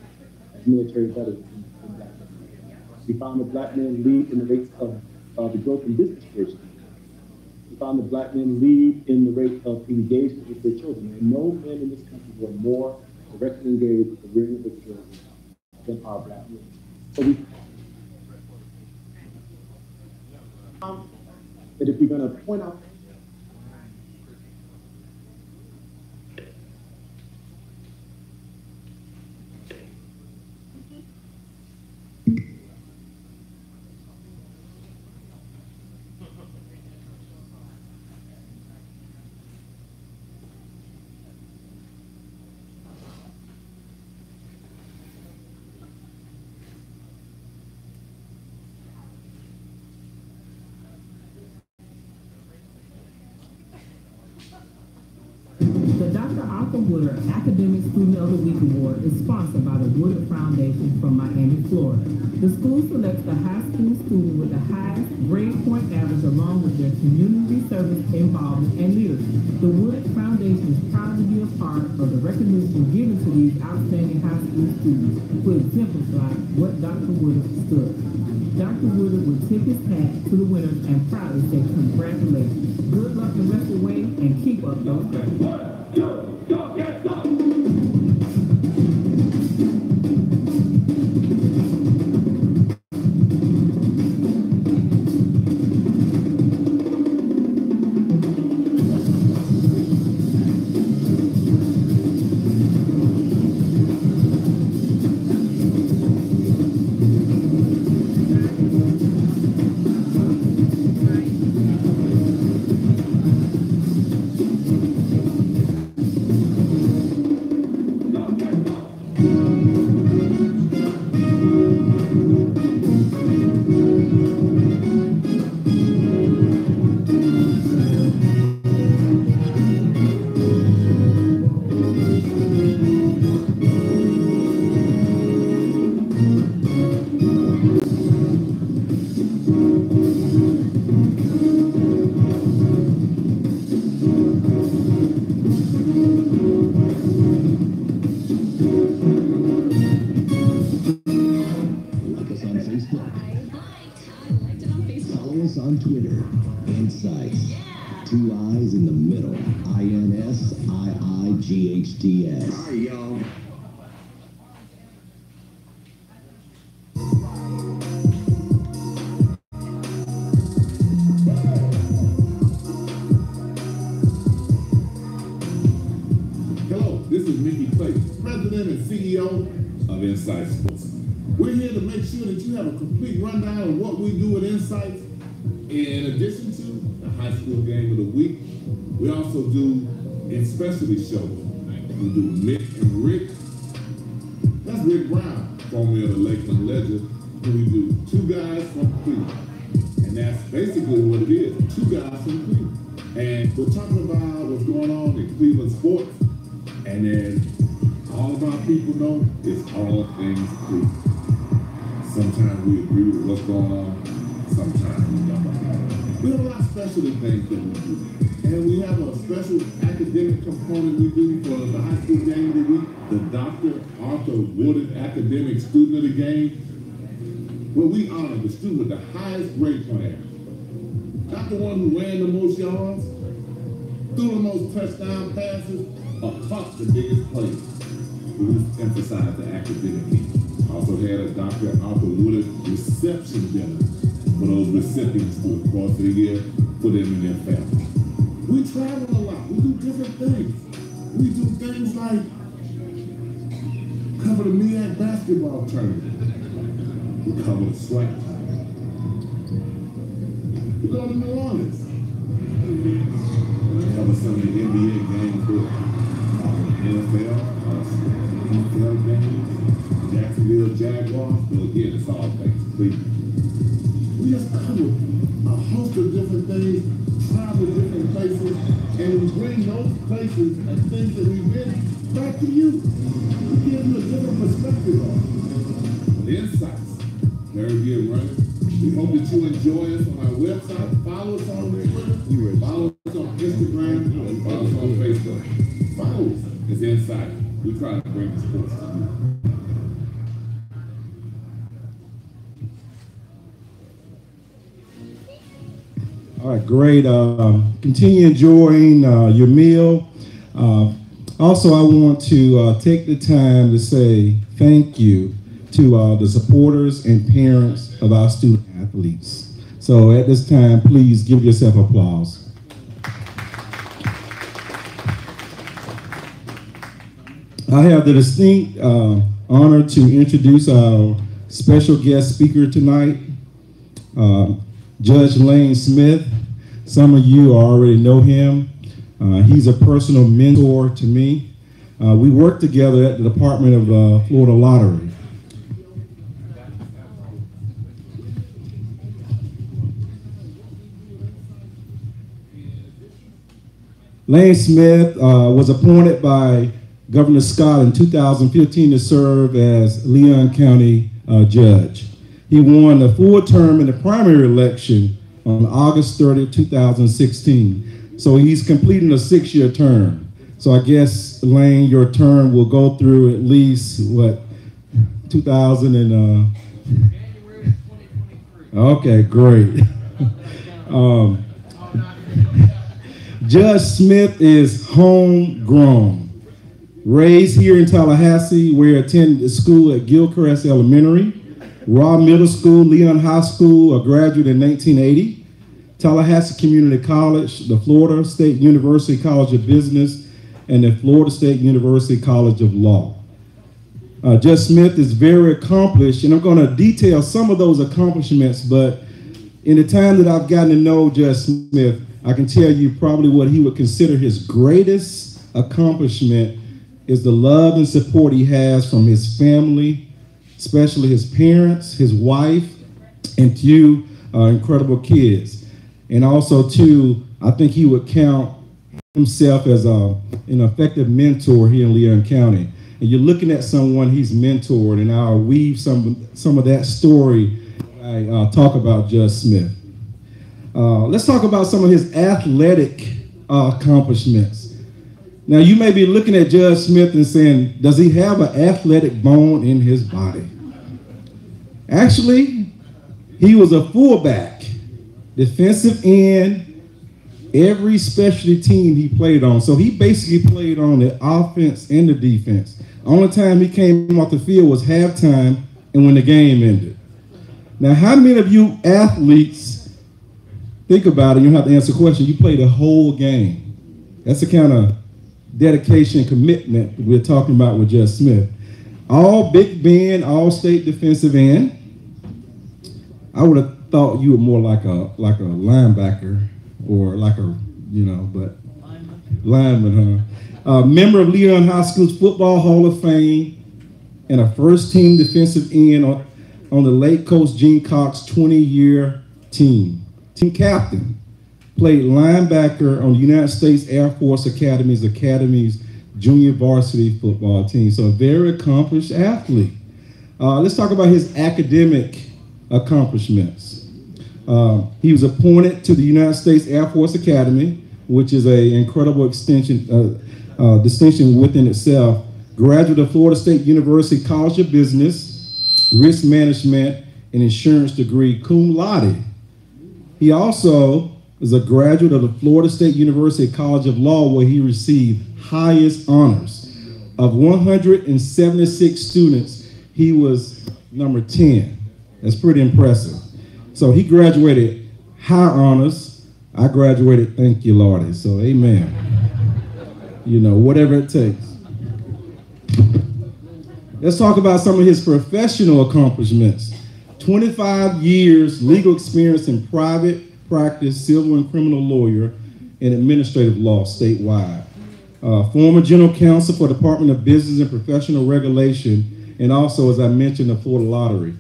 as military veterans than black men. We found that black men lead in the rates of the growth in business creation. found that black men lead in the rate of engagement with their children. And no men in this country were more directly engaged with the rearing of their children than our black men. So we that if we're going to point out The Dr. Arthur Woodard Academic Student of the Week Award is sponsored by the Woodard Foundation from Miami, Florida. The school selects the high school student with the highest grade point average along with their community service involvement and leadership. The Woodard Foundation is proud to be a part of the recognition given to these outstanding high school students who exemplify what Dr. Woodard stood. Dr. Woodard will tip his hat to the winners and proudly say congratulations. Good luck the rest of the way and keep up those efforts. Follow us on Twitter, Insights. Two I's in the middle. INSIIGHTS. Hi, y'all. Hello, this is Mickey Clay, President and CEO of Insight Sports. We're here to make sure that you have a complete rundown of what we do at Insights. In addition to the high school game of the week, we also do in specialty shows. We do Mick and Rick. That's Rick Brown, formerly of the Lakeland Ledger. And we do Two Guys from Cleveland. And that's basically what it is, Two Guys from Cleveland. And we're talking about what's going on in Cleveland sports. And then all of our people know it's all things Cleveland. Sometimes we agree with what's going on, sometimes we don't. We have a lot of specialty things that we do. And we have a special academic component we do for the high school game of the week, the Dr. Arthur Woodard Academic Student of the Game, where we honor the student with the highest grade point average. Not the one who ran the most yards, threw the most touchdown passes, or caught the biggest plays. We emphasize the academic needs. Also had a Dr. Arthur Woodard reception dinner for those recipients through the course of the year for them and their families. We travel a lot. We do different things. We do things like cover the MEAC basketball tournament. We cover the SWAC. We go to New Orleans. We cover some of the NBA games with NFL games. Jacksonville Jaguars, but again, it's all thanks to Cleveland. We just cover a host of different things, travel to different places, and we bring those places and things that we read back to you. We give you a different perspective on the insights. Very good, right? We hope that you enjoy us on our website. Follow us on Twitter, follow us on Instagram, and follow us on Facebook. Follow us. It's Insight. We try to bring the sports to you. All All right, great. Continue enjoying your meal. Also, I want to take the time to say thank you to the supporters and parents of our student athletes. So at this time, please give yourself applause. I have the distinct honor to introduce our special guest speaker tonight, Judge Lane Smith. Some of you already know him. He's a personal mentor to me. We work together at the Department of Florida Lottery. Lane Smith was appointed by Governor Scott in 2015 to serve as Leon County judge. He won a full term in the primary election on August 30, 2016. So he's completing a 6-year term. So I guess, Lane, your term will go through at least, what, 2000 and... January 2023. Okay, great. Judge Smith is homegrown. Raised here in Tallahassee, where he attended school at Gilchrist Elementary, Raw Middle School, Leon High School, a graduate in 1980, Tallahassee Community College, the Florida State University College of Business, and the Florida State University College of Law. Judge Smith is very accomplished, and I'm going to detail some of those accomplishments, but in the time that I've gotten to know Judge Smith, I can tell you probably what he would consider his greatest accomplishment is the love and support he has from his family, especially his parents, his wife, and 2 incredible kids. And also, too, I think he would count himself as an effective mentor here in Leon County. And you're looking at someone he's mentored, and I'll weave some of that story I talk about Judge Smith. Let's talk about some of his athletic accomplishments. Now, you may be looking at Judge Smith and saying, does he have an athletic bone in his body? Actually, he was a fullback, defensive end, every specialty team he played on. So he basically played on the offense and the defense. Only time he came off the field was halftime and when the game ended. Now, how many of you athletes, think about it, you have to answer the question, you play the whole game? That's the kind of dedication, commitment we're talking about with Judge Smith. All Big Ben, all state defensive end. I would have thought you were more like a linebacker or like a, but lineman, huh? Member of Leon High School's Football Hall of Fame and a first-team defensive end on the Lake Coast Gene Cox 20-year team. Team captain. Played linebacker on the United States Air Force Academy's junior varsity football team. So a very accomplished athlete. Let's talk about his academic accomplishments. He was appointed to the United States Air Force Academy, which is an incredible distinction within itself. Graduate of Florida State University College of Business, Risk Management, and Insurance degree, cum laude. He also is a graduate of the Florida State University College of Law, where he received highest honors. Of 176 students, he was number 10. That's pretty impressive. So he graduated high honors. I graduated, thank you, Lordy. So amen. Whatever it takes. Let's talk about some of his professional accomplishments. 25 years legal experience in private practice, civil and criminal lawyer, and administrative law statewide. Former general counsel for the Department of Business and Professional Regulation, and also, as I mentioned, the Florida Lottery.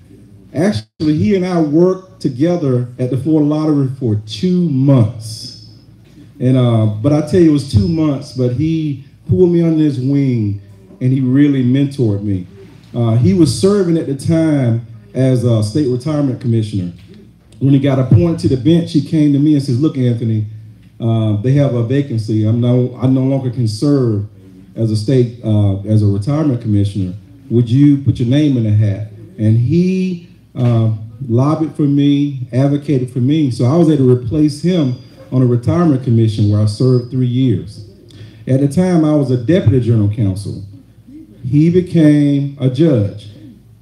Actually, he and I worked together at the Florida Lottery for 2 months. But I tell you, it was 2 months, but he pulled me under his wing, and he really mentored me. He was serving at the time as a state retirement commissioner. When he got appointed to the bench, he came to me and says, look, Anthony, they have a vacancy. I no longer can serve as a retirement commissioner. Would you put your name in the hat? And he lobbied for me, advocated for me. So I was able to replace him on a retirement commission where I served 3 years. At the time, I was a deputy general counsel. He became a judge.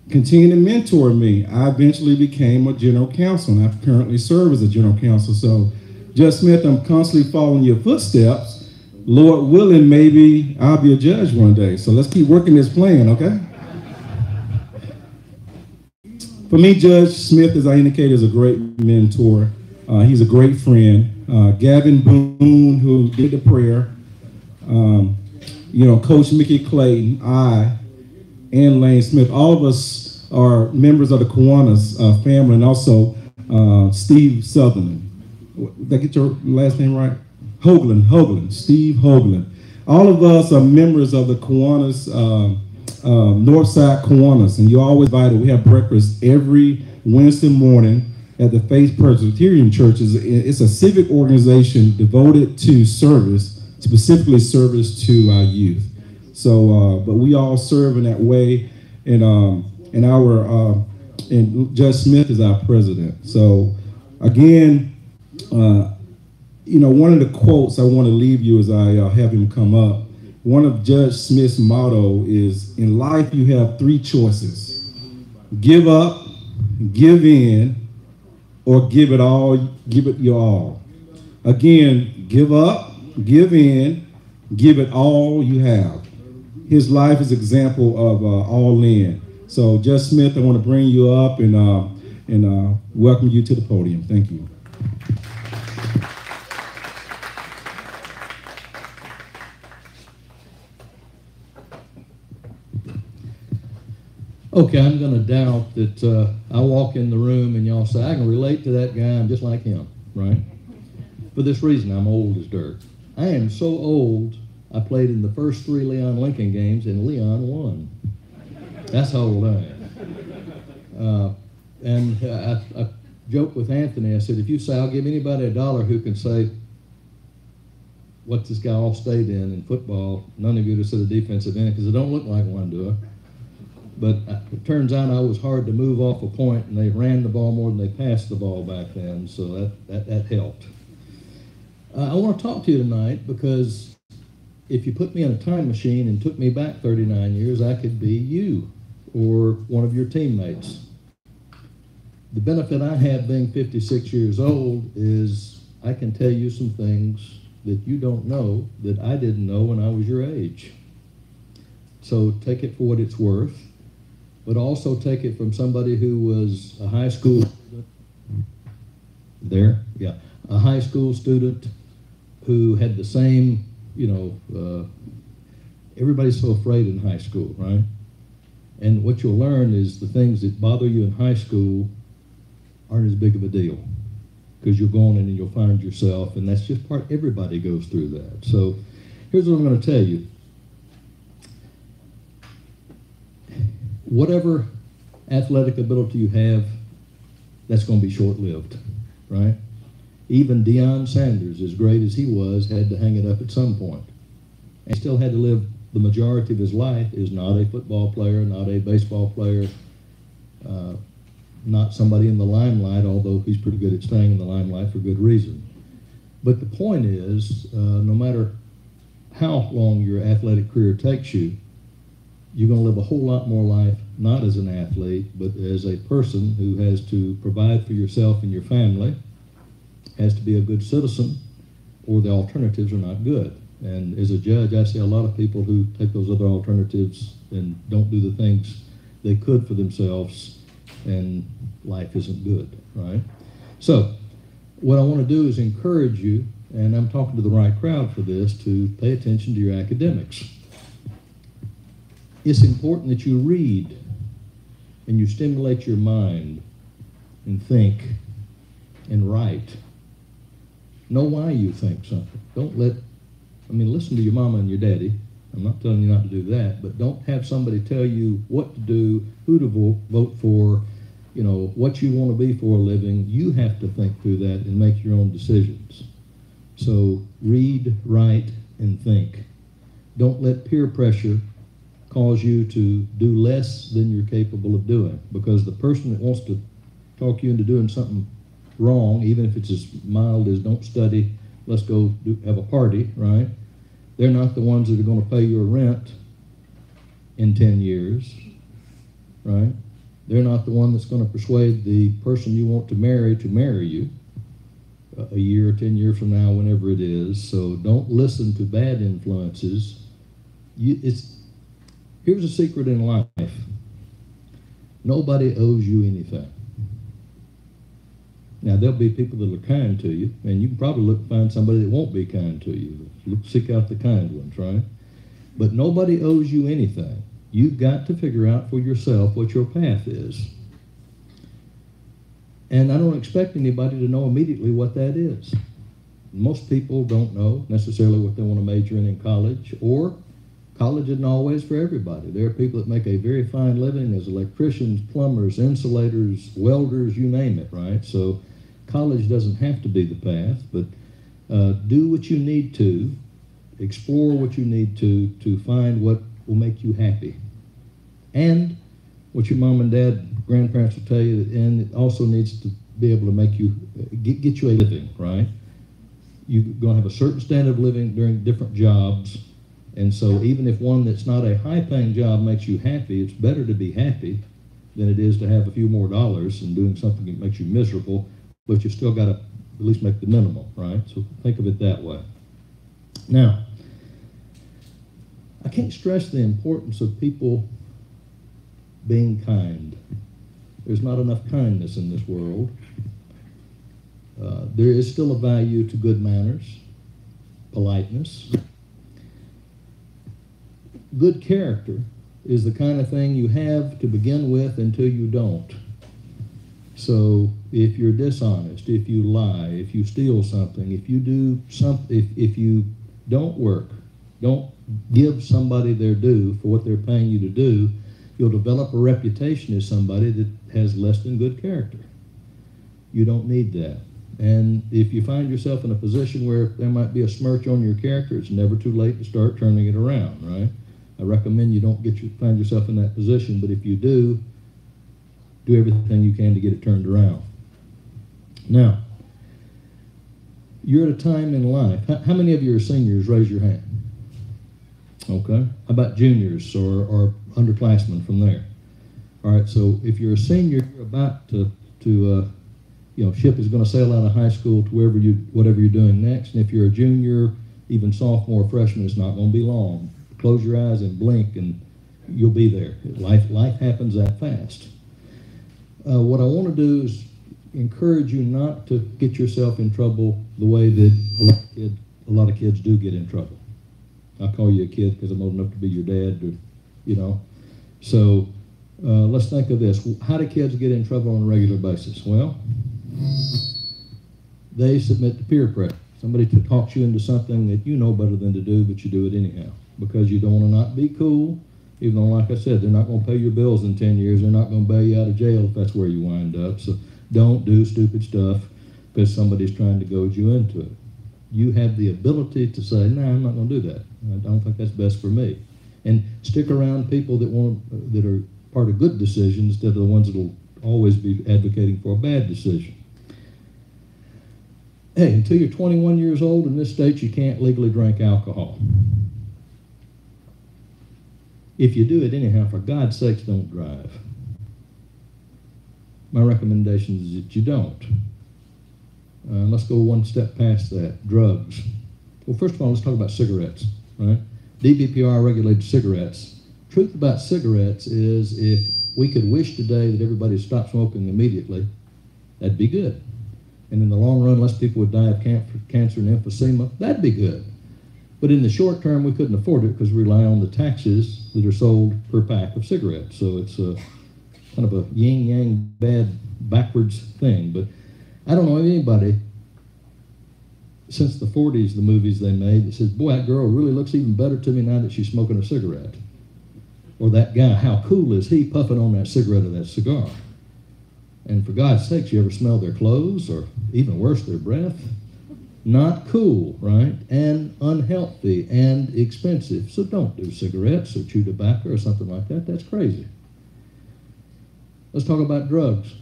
Continued to mentor me. I eventually became a general counsel, and I currently serve as a general counsel. So, Judge Smith, I'm constantly following your footsteps. Lord willing, maybe I'll be a judge one day. So let's keep working this plan, okay? For me, Judge Smith, as I indicated, is a great mentor. He's a great friend. Gavin Boone, who did the prayer, Coach Mickey Clayton, and Lane Smith, all of us are members of the Kiwanis family, and also Steve Sutherland. Did I get your last name right? Hoagland, Steve Hoagland. All of us are members of the Kiwanis, Northside Kiwanis, and you're always invited. We have breakfast every Wednesday morning at the Faith Presbyterian Churches. It's a civic organization devoted to service, specifically service to our youth. So, but we all serve in that way, and Judge Smith is our president. So, again, one of the quotes I want to leave you as I have him come up. One of Judge Smith's motto is, in life you have 3 choices: give up, give in, or give it all, give it your all. Again, give up, give in, give it all you have. His life is an example of all in. So, Judge Smith, I want to bring you up and welcome you to the podium. Thank you. Okay, I'm going to doubt that I walk in the room and y'all say, I can relate to that guy, I'm just like him, right? For this reason, I'm old as dirt. I am so old, I played in the first 3 Leon Lincoln games and Leon won. That's how old I am. I joked with Anthony, I said, if you say, I'll give anybody $1 who can say what this guy all stayed in football, none of you would have said a defensive end, because it don't look like one, do I? But it turns out I was hard to move off a point, and they ran the ball more than they passed the ball back then, so that helped. I want to talk to you tonight because if you put me in a time machine and took me back 39 years, I could be you or one of your teammates. The benefit I have being 56 years old is I can tell you some things that you don't know that I didn't know when I was your age. So take it for what it's worth. But also take it from somebody who was a high school student. A high school student who had the same, everybody's so afraid in high school, right? And what you'll learn is the things that bother you in high school aren't as big of a deal because you're going in and you'll find yourself, and that's just everybody goes through that. So here's what I'm going to tell you. Whatever athletic ability you have, that's going to be short-lived, right? Even Deion Sanders, as great as he was, had to hang it up at some point. And he still had to live the majority of his life as not a football player, not a baseball player, not somebody in the limelight, although he's pretty good at staying in the limelight for good reason. But the point is, no matter how long your athletic career takes you, you're going to live a whole lot more life, not as an athlete, but as a person who has to provide for yourself and your family, has to be a good citizen, or the alternatives are not good. And as a judge, I see a lot of people who take those other alternatives and don't do the things they could for themselves, and life isn't good, right? So what I want to do is encourage you, and I'm talking to the right crowd for this, to pay attention to your academics. It's important that you read and you stimulate your mind and think and write. Know why you think something. Listen to your mama and your daddy. I'm not telling you not to do that, but don't have somebody tell you what to do, who to vote for, what you want to be for a living. You have to think through that and make your own decisions. So read, write, and think. Don't let peer pressure cause you to do less than you're capable of doing, because the person that wants to talk you into doing something wrong, even if it's as mild as don't study, let's go have a party, right? They're not the ones that are going to pay your rent in 10 years, right? They're not the one that's going to persuade the person you want to marry you a year or 10 years from now, whenever it is. So don't listen to bad influences. Here's a secret in life. Nobody owes you anything. Now, there'll be people that are kind to you, and you can probably find somebody that won't be kind to you. Seek out the kind ones, right? But nobody owes you anything. You've got to figure out for yourself what your path is. And I don't expect anybody to know immediately what that is. Most people don't know necessarily what they want to major in college, or college isn't always for everybody. There are people that make a very fine living as electricians, plumbers, insulators, welders, you name it, right? So college doesn't have to be the path, but do what you need to, explore what you need to find what will make you happy. And what your mom and dad, grandparents will tell you, and it also needs to be able to make you, get you a living, right? You're going to have a certain standard of living during different jobs. And so even if one that's not a high-paying job makes you happy, it's better to be happy than it is to have a few more dollars and doing something that makes you miserable, but you still got to at least make the minimum, right? So think of it that way. Now, I can't stress the importance of people being kind. There's not enough kindness in this world. There is still a value to good manners, politeness. Good character is the kind of thing you have to begin with until you don't. So if you're dishonest, if you lie, if you steal something, if you do something, if you don't work, don't give somebody their due for what they're paying you to do, you'll develop a reputation as somebody that has less than good character. You don't need that. And if you find yourself in a position where there might be a smirch on your character, it's never too late to start turning it around, right? I recommend you don't find yourself in that position, but if you do everything you can to get it turned around. Now, you're at a time in life. How many of you are seniors? Raise your hand. Okay. How about juniors or underclassmen from there? All right. So if you're a senior, you're about to ship is going to sail out of high school to whatever you're doing next. And if you're a junior, even sophomore, freshman, it's not going to be long. Close your eyes and blink, and you'll be there. Life happens that fast. What I want to do is encourage you not to get yourself in trouble the way that a lot of kids do get in trouble. I call you a kid because I'm old enough to be your dad, So let's think of this. How do kids get in trouble on a regular basis? Well, they submit to peer pressure. Somebody talks you into something that you know better than to do, but you do it anyhow because you don't want to not be cool. Even though, like I said, they're not going to pay your bills in 10 years. They're not going to bail you out of jail if that's where you wind up. So don't do stupid stuff because somebody's trying to goad you into it. You have the ability to say, no, I'm not going to do that. I don't think that's best for me. And stick around people that are part of good decisions instead of the ones that will always be advocating for a bad decision. Hey, until you're 21 years old in this state, you can't legally drink alcohol. If you do it anyhow, for God's sakes, don't drive. My recommendation is that you don't. Let's go one step past that. Drugs. Well, first of all, let's talk about cigarettes, right? DBPR regulated cigarettes. Truth about cigarettes is if we could wish today that everybody stopped smoking immediately, that'd be good. And in the long run, less people would die of cancer and emphysema, that'd be good. But in the short term, we couldn't afford it because we rely on the taxes that are sold per pack of cigarettes. So it's a kind of a yin-yang, bad, backwards thing. But I don't know anybody since the 40s, the movies they made, that says, boy, that girl really looks even better to me now that she's smoking a cigarette. Or that guy, how cool is he puffing on that cigarette or that cigar? And for God's sakes, you ever smell their clothes or even worse, their breath? Not cool, right? And unhealthy and expensive. So don't do cigarettes or chew tobacco or something like that. That's crazy. Let's talk about drugs.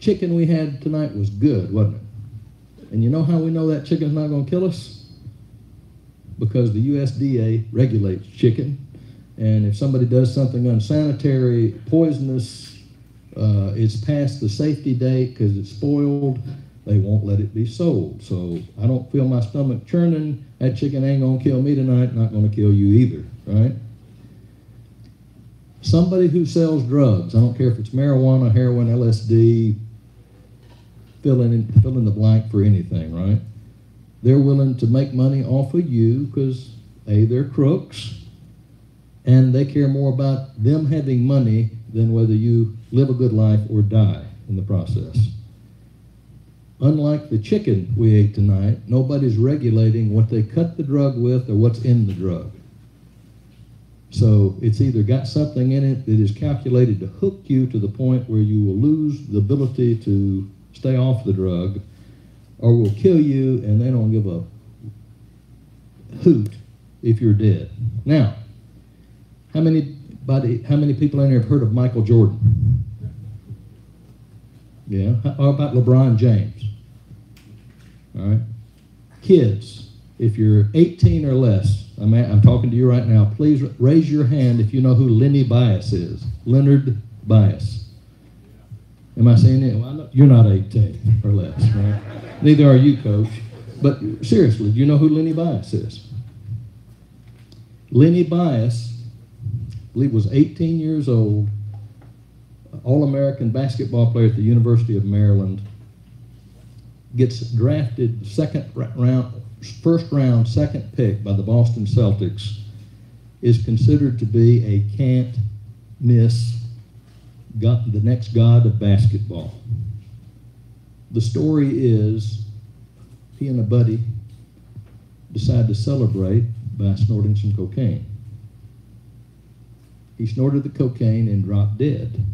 chicken we had tonight was good, wasn't it? And you know how we know that chicken's not going to kill us? Because the USDA regulates chicken. And if somebody does something unsanitary, poisonous, it's past the safety date because it's spoiled, they won't let it be sold. So I don't feel my stomach churning. That chicken ain't going to kill me tonight, not going to kill you either, right? Somebody who sells drugs, I don't care if it's marijuana, heroin, LSD, fill in the blank for anything, right? They're willing to make money off of you because, A, they're crooks, and they care more about them having money than whether you live a good life or die in the process. Unlike the chicken we ate tonight, nobody's regulating what they cut the drug with or what's in the drug. So it's either got something in it that is calculated to hook you to the point where you will lose the ability to stay off the drug, or will kill you, and they don't give a hoot if you're dead. Now, how many people in here have heard of Michael Jordan? Yeah. How about LeBron James? All right. Kids, if you're 18 or less, I'm talking to you right now, please raise your hand if you know who Lenny Bias is. Leonard Bias. Am I saying it? Well, you're not 18 or less, right? Neither are you, Coach. But seriously, do you know who Lenny Bias is? Lenny Bias, I believe, was 18 years old, All-American basketball player at the University of Maryland, gets drafted first round, second pick by the Boston Celtics, is considered to be a can't miss, the next god of basketball. The story is he and a buddy decided to celebrate by snorting some cocaine. He snorted the cocaine and dropped dead.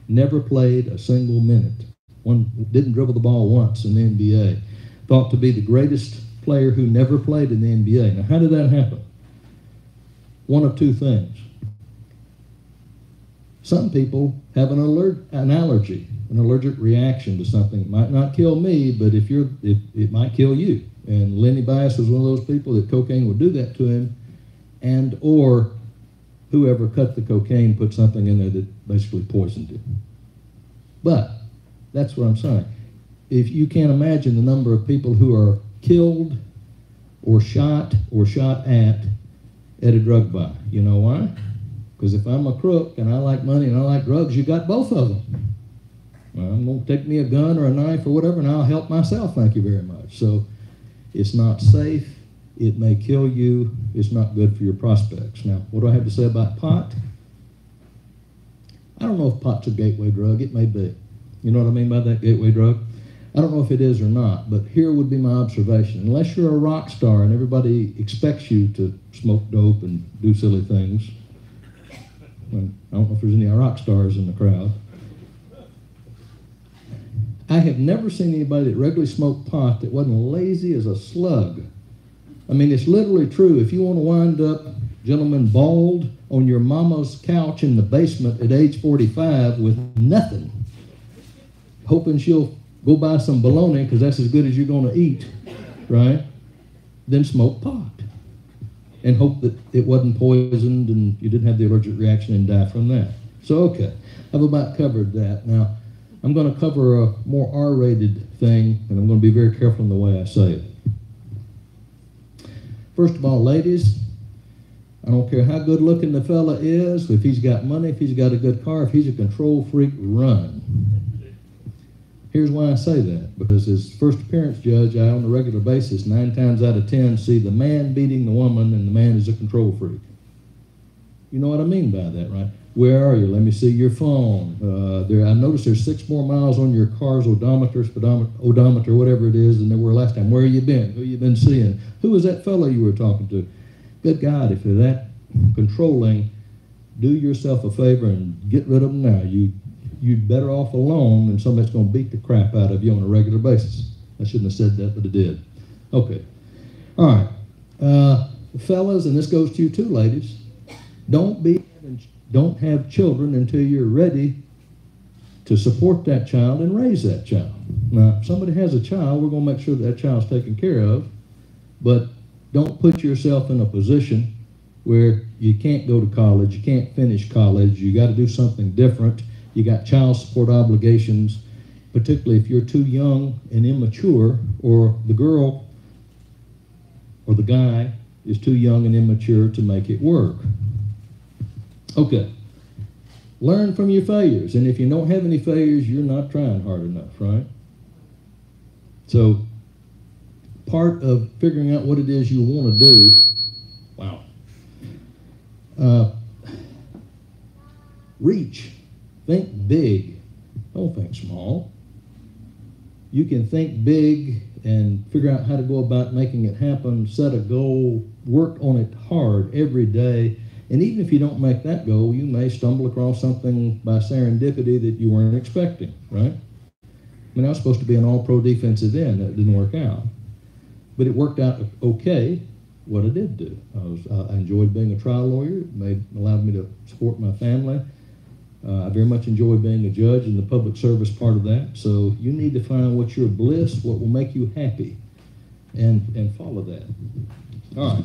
Never played a single minute. Didn't dribble the ball once in the NBA. Thought to be the greatest player who never played in the NBA. Now, how did that happen? One of two things. Some people have an allergy, an allergic reaction to something. It might not kill me, but it might kill you. And Lenny Bias was one of those people that cocaine would do that to him, and or whoever cut the cocaine put something in there that basically poisoned him. But that's what I'm saying. If you can't imagine the number of people who are killed or shot at a drug buy. You know why? Because if I'm a crook and I like money and I like drugs, you got both of them. Well, I'm going to take me a gun or a knife or whatever, and I'll help myself, thank you very much. So it's not safe. It may kill you. It's not good for your prospects. Now, what do I have to say about pot? I don't know if pot's a gateway drug. It may be. You know what I mean by that, gateway drug? I don't know if it is or not, but here would be my observation. Unless you're a rock star and everybody expects you to smoke dope and do silly things, I don't know if there's any rock stars in the crowd. I have never seen anybody that regularly smoked pot that wasn't lazy as a slug. I mean, it's literally true. If you want to wind up, gentlemen, bald on your mama's couch in the basement at age 45 with nothing, hoping she'll go buy some bologna because that's as good as you're going to eat, right? Then smoke pot and hope that it wasn't poisoned and you didn't have the allergic reaction and die from that. So, okay, I've about covered that. Now, I'm going to cover a more R-rated thing, and I'm going to be very careful in the way I say it. First of all, ladies, I don't care how good looking the fella is, if he's got money, if he's got a good car, if he's a control freak, run. Here's why I say that, because as first appearance judge, I on a regular basis, 9 times out of 10, see the man beating the woman, and the man is a control freak. You know what I mean by that, right? Where are you? Let me see your phone. I noticed there's 6 more miles on your car's odometer, whatever it is, than there were last time. Where have you been? Who you been seeing? Who was that fellow you were talking to? Good God, if you're that controlling, do yourself a favor and get rid of them now. You'd better off alone than somebody's going to beat the crap out of you on a regular basis. I shouldn't have said that, but I did. Okay. All right. Fellas, and this goes to you too, ladies, don't have children until you're ready to support that child and raise that child. Now, if somebody has a child, we're going to make sure that child's taken care of, but don't put yourself in a position where you can't go to college, you can't finish college, you got to do something different, you got child support obligations, particularly if you're too young and immature, or the girl or the guy is too young and immature to make it work. Okay. Learn from your failures, and if you don't have any failures, you're not trying hard enough, right? So, part of figuring out what it is you want to do, reach, think big, don't think small. You can think big and figure out how to go about making it happen, set a goal, work on it hard every day. And even if you don't make that goal, you may stumble across something by serendipity that you weren't expecting, right? I mean, I was supposed to be an all-pro defensive end. That didn't work out. But it worked out okay, what I did do. I enjoyed being a trial lawyer. It allowed me to support my family. I very much enjoy being a judge and the public service part of that. So you need to find what's your bliss, what will make you happy, and follow that. All right.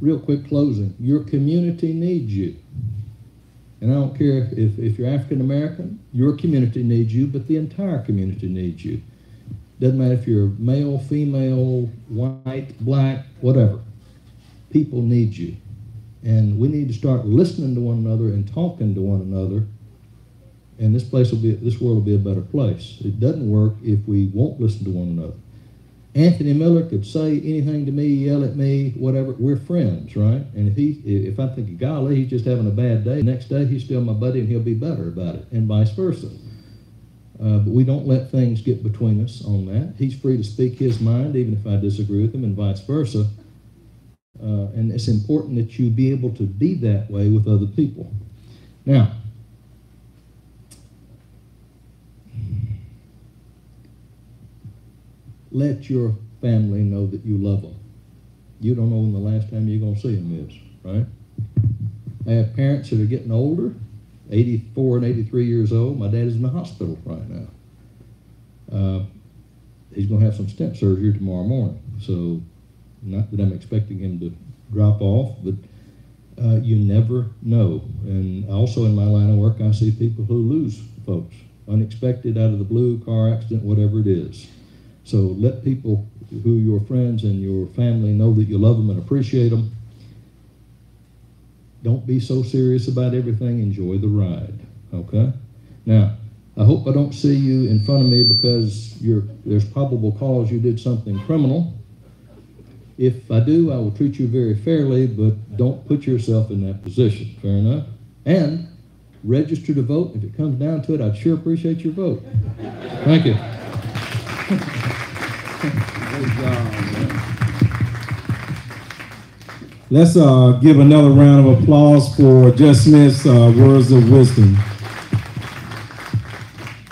Real quick closing. Your community needs you. And I don't care if you're African American, your community needs you, but the entire community needs you. Doesn't matter if you're male, female, white, black, whatever. People need you. And we need to start listening to one another and talking to one another. And this world will be a better place. It doesn't work if we won't listen to one another. Anthony Miller could say anything to me, yell at me, whatever. We're friends, right? And if I think, golly, he's just having a bad day, the next day he's still my buddy and he'll be better about it, and vice versa. But we don't let things get between us on that. He's free to speak his mind, even if I disagree with him, and vice versa. And it's important that you be able to be that way with other people. Now, let your family know that you love them. You don't know when the last time you're going to see them is, right? I have parents that are getting older, 84 and 83 years old. My dad is in the hospital right now. He's going to have some stent surgery tomorrow morning. So, not that I'm expecting him to drop off, but you never know. And also in my line of work, I see people who lose folks. Unexpected, out of the blue, car accident, whatever it is. So let people who your friends and your family know that you love them and appreciate them. Don't be so serious about everything. Enjoy the ride, okay? Now, I hope I don't see you in front of me because there's probable cause you did something criminal. If I do, I will treat you very fairly, but don't put yourself in that position. Fair enough? And register to vote. If it comes down to it, I'd sure appreciate your vote. Thank you. Let's give another round of applause for Judge Smith's words of wisdom.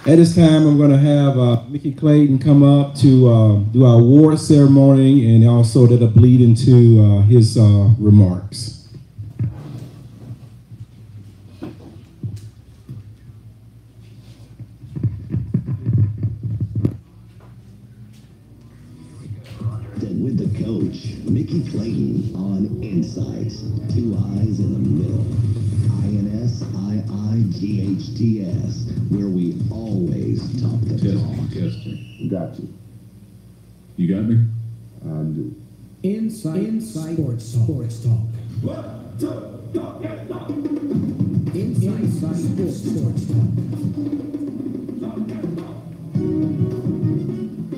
At this time, I'm going to have Mickey Clayton come up to do our award ceremony, and also that'll bleed into his remarks. With the coach, Mickey Clayton on Insights. Two eyes in the middle. INSIIGHTS, where we always talk the talk. Got you. You got me? I do. Inside Sports Talk. Inside Sports Talk.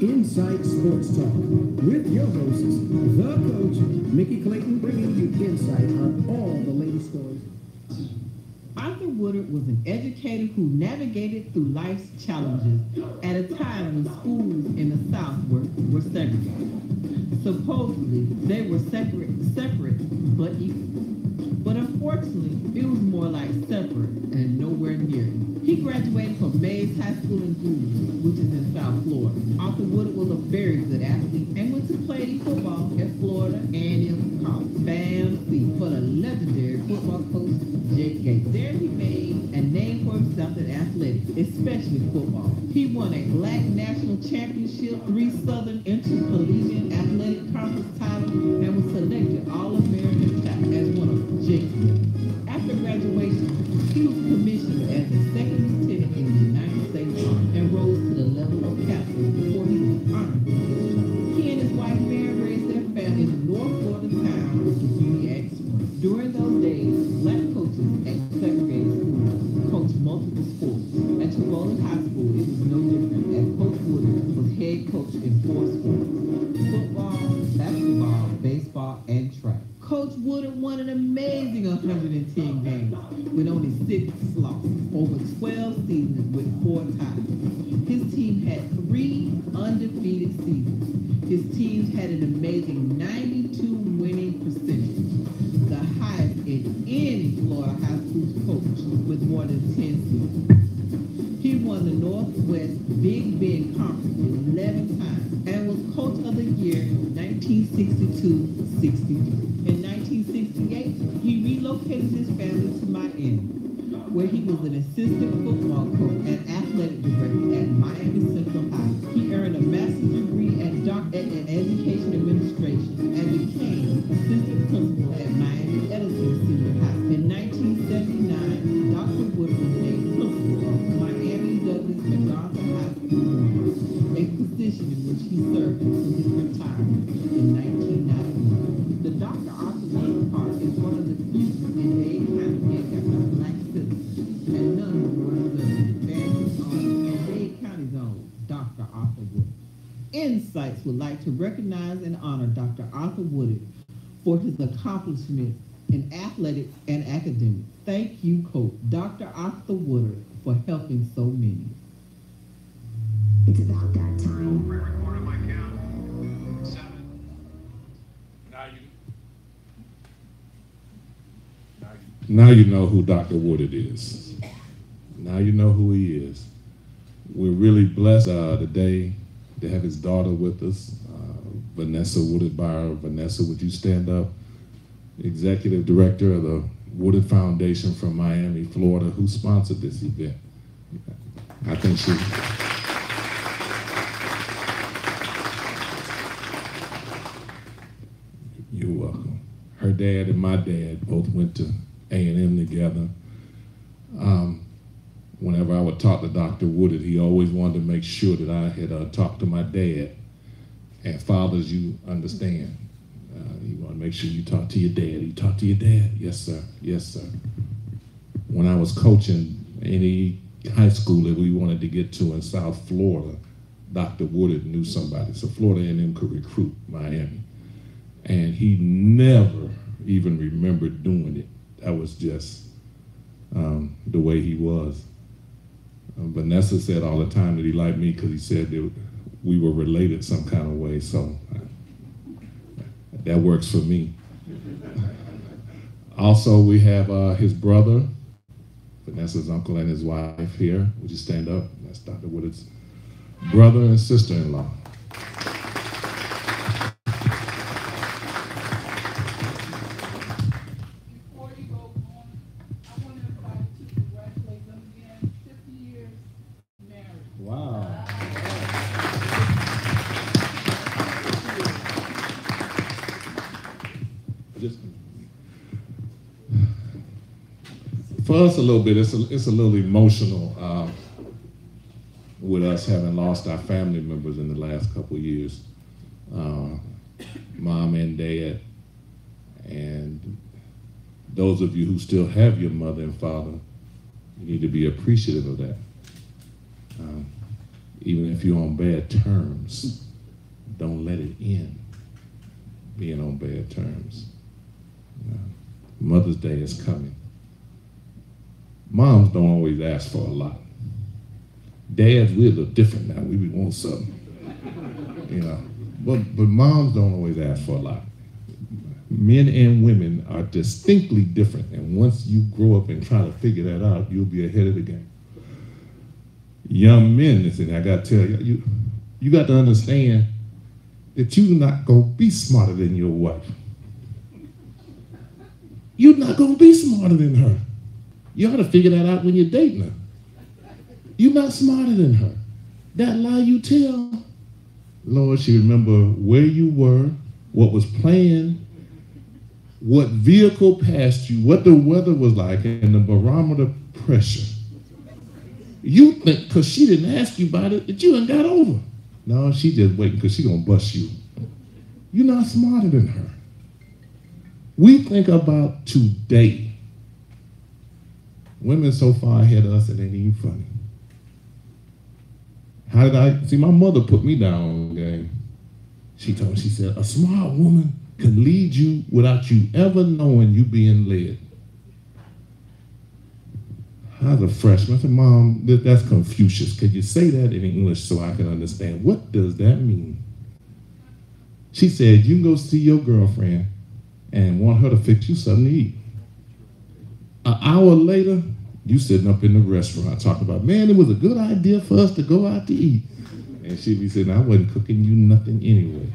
Inside Sports Talk with your hosts, the coach, Mickey Clayton, bringing you insight on all the latest stories. Arthur Woodard was an educator who navigated through life's challenges at a time when schools in the South were segregated. Supposedly, they were separate but equal. But unfortunately, it was more like separate and nowhere near it. He graduated from Mays High School in Greenwood, which is in South Florida. Arthur Woodard was a very good athlete and went to play football at Florida A&M College. Fancy for the legendary football coach Jake Gates. There he made a name for himself especially football. He won a Black National Championship, 3 Southern Intercollegiate Athletic Conference titles, and was selected All-American as one of Jake's winners. After graduation, he was commissioned as a second lieutenant in the United States Army and rose to the level of captain before he was honored. He and his wife Mary raised their family in the North Florida town of Union Springs. During those days, black coaches at segregated schools coached multiple sports. At Tyrolean High School, it was no different, as Coach Woodard was head coach in 4 sports: football, basketball, baseball, and track. Coach Woodard won an amazing 110 games with only 6 losses, over 12 seasons with 4 ties. His team had 3 undefeated seasons. His teams had an amazing 92 winning percentage, the highest in any Florida high school coach with more than 10 seasons. He won the Northwest Big Bend Conference 11 times and was Coach of the Year 1962-63. In 1968, he relocated his family to Miami, where he was an assistant football coach and athletic director at Miami Central High. He earned a master's degree in education administration and became assistant principal at Miami Edison Senior High. In 1979, Dr. Woodard was named principal of Miami Douglas MacArthur High School, a position in which he served until his retirement in 1991. The Dr. Arthur Woodard Park is one of the few in Dade County named after a black citizen, and none more than the advances on Dade County's own Dr. Arthur Woodard. Insights would like to recognize and honor Dr. Arthur Woodard for his accomplishments in athletics and academics. Thank you, Coach Dr. Arthur Woodard, for helping so many. It's about that time. Record on my count. 7. Now you know who Dr. Woodard is. Now you know who he is. We're really blessed today to have his daughter with us, Vanessa Woodard Byer. Vanessa, would you stand up? Executive Director of the Woodard Foundation from Miami, Florida, who sponsored this event. I think she... You're welcome. Her dad and my dad both went to A&M together. Whenever I would talk to Dr. Woodard, he always wanted to make sure that I had talked to my dad. And fathers, you understand. You want to make sure you talk to your dad. You talk to your dad? Yes, sir. Yes, sir. When I was coaching any high school that we wanted to get to in South Florida, Dr. Woodard knew somebody. So Florida A&M could recruit Miami. And he never even remembered doing it. That was just the way he was. Vanessa said all the time that he liked me because he said that we were related some kind of way, so that works for me. Also, we have his brother, Vanessa's uncle and his wife here. Would you stand up? That's Dr. Woodard's brother and sister-in-law. For us a little bit, it's a little emotional with us having lost our family members in the last couple of years. Mom and dad, and those of you who still have your mother and father, you need to be appreciative of that. Even if you're on bad terms, don't let it end being on bad terms. Mother's Day is coming. Moms don't always ask for a lot. Dads, we're a little different now. We want something, But moms don't always ask for a lot. Men and women are distinctly different, and once you grow up and try to figure that out, you'll be ahead of the game. Young men, listen, I got to tell you, you got to understand that you're not going to be smarter than your wife. You're not going to be smarter than her. You ought to figure that out when you're dating her. You're not smarter than her. That lie you tell, Lord, she remember where you were, what was playing, what vehicle passed you, what the weather was like, and the barometer pressure. You think, because she didn't ask you about it, that you ain't got over. No, she just waiting because she gonna bust you. You're not smarter than her. We think about today. Women so far ahead of us, it ain't even funny. How did I, see, my mother put me down on the game. She told me, she said, a smart woman can lead you without you ever knowing you being led. I was a freshman. I said, Mom, that's Confucius. Could you say that in English so I can understand? What does that mean? She said, you can go see your girlfriend and want her to fix you something to eat. An hour later, you sitting up in the restaurant talking about, man, it was a good idea for us to go out to eat. And she'd be saying, I wasn't cooking you nothing anyway.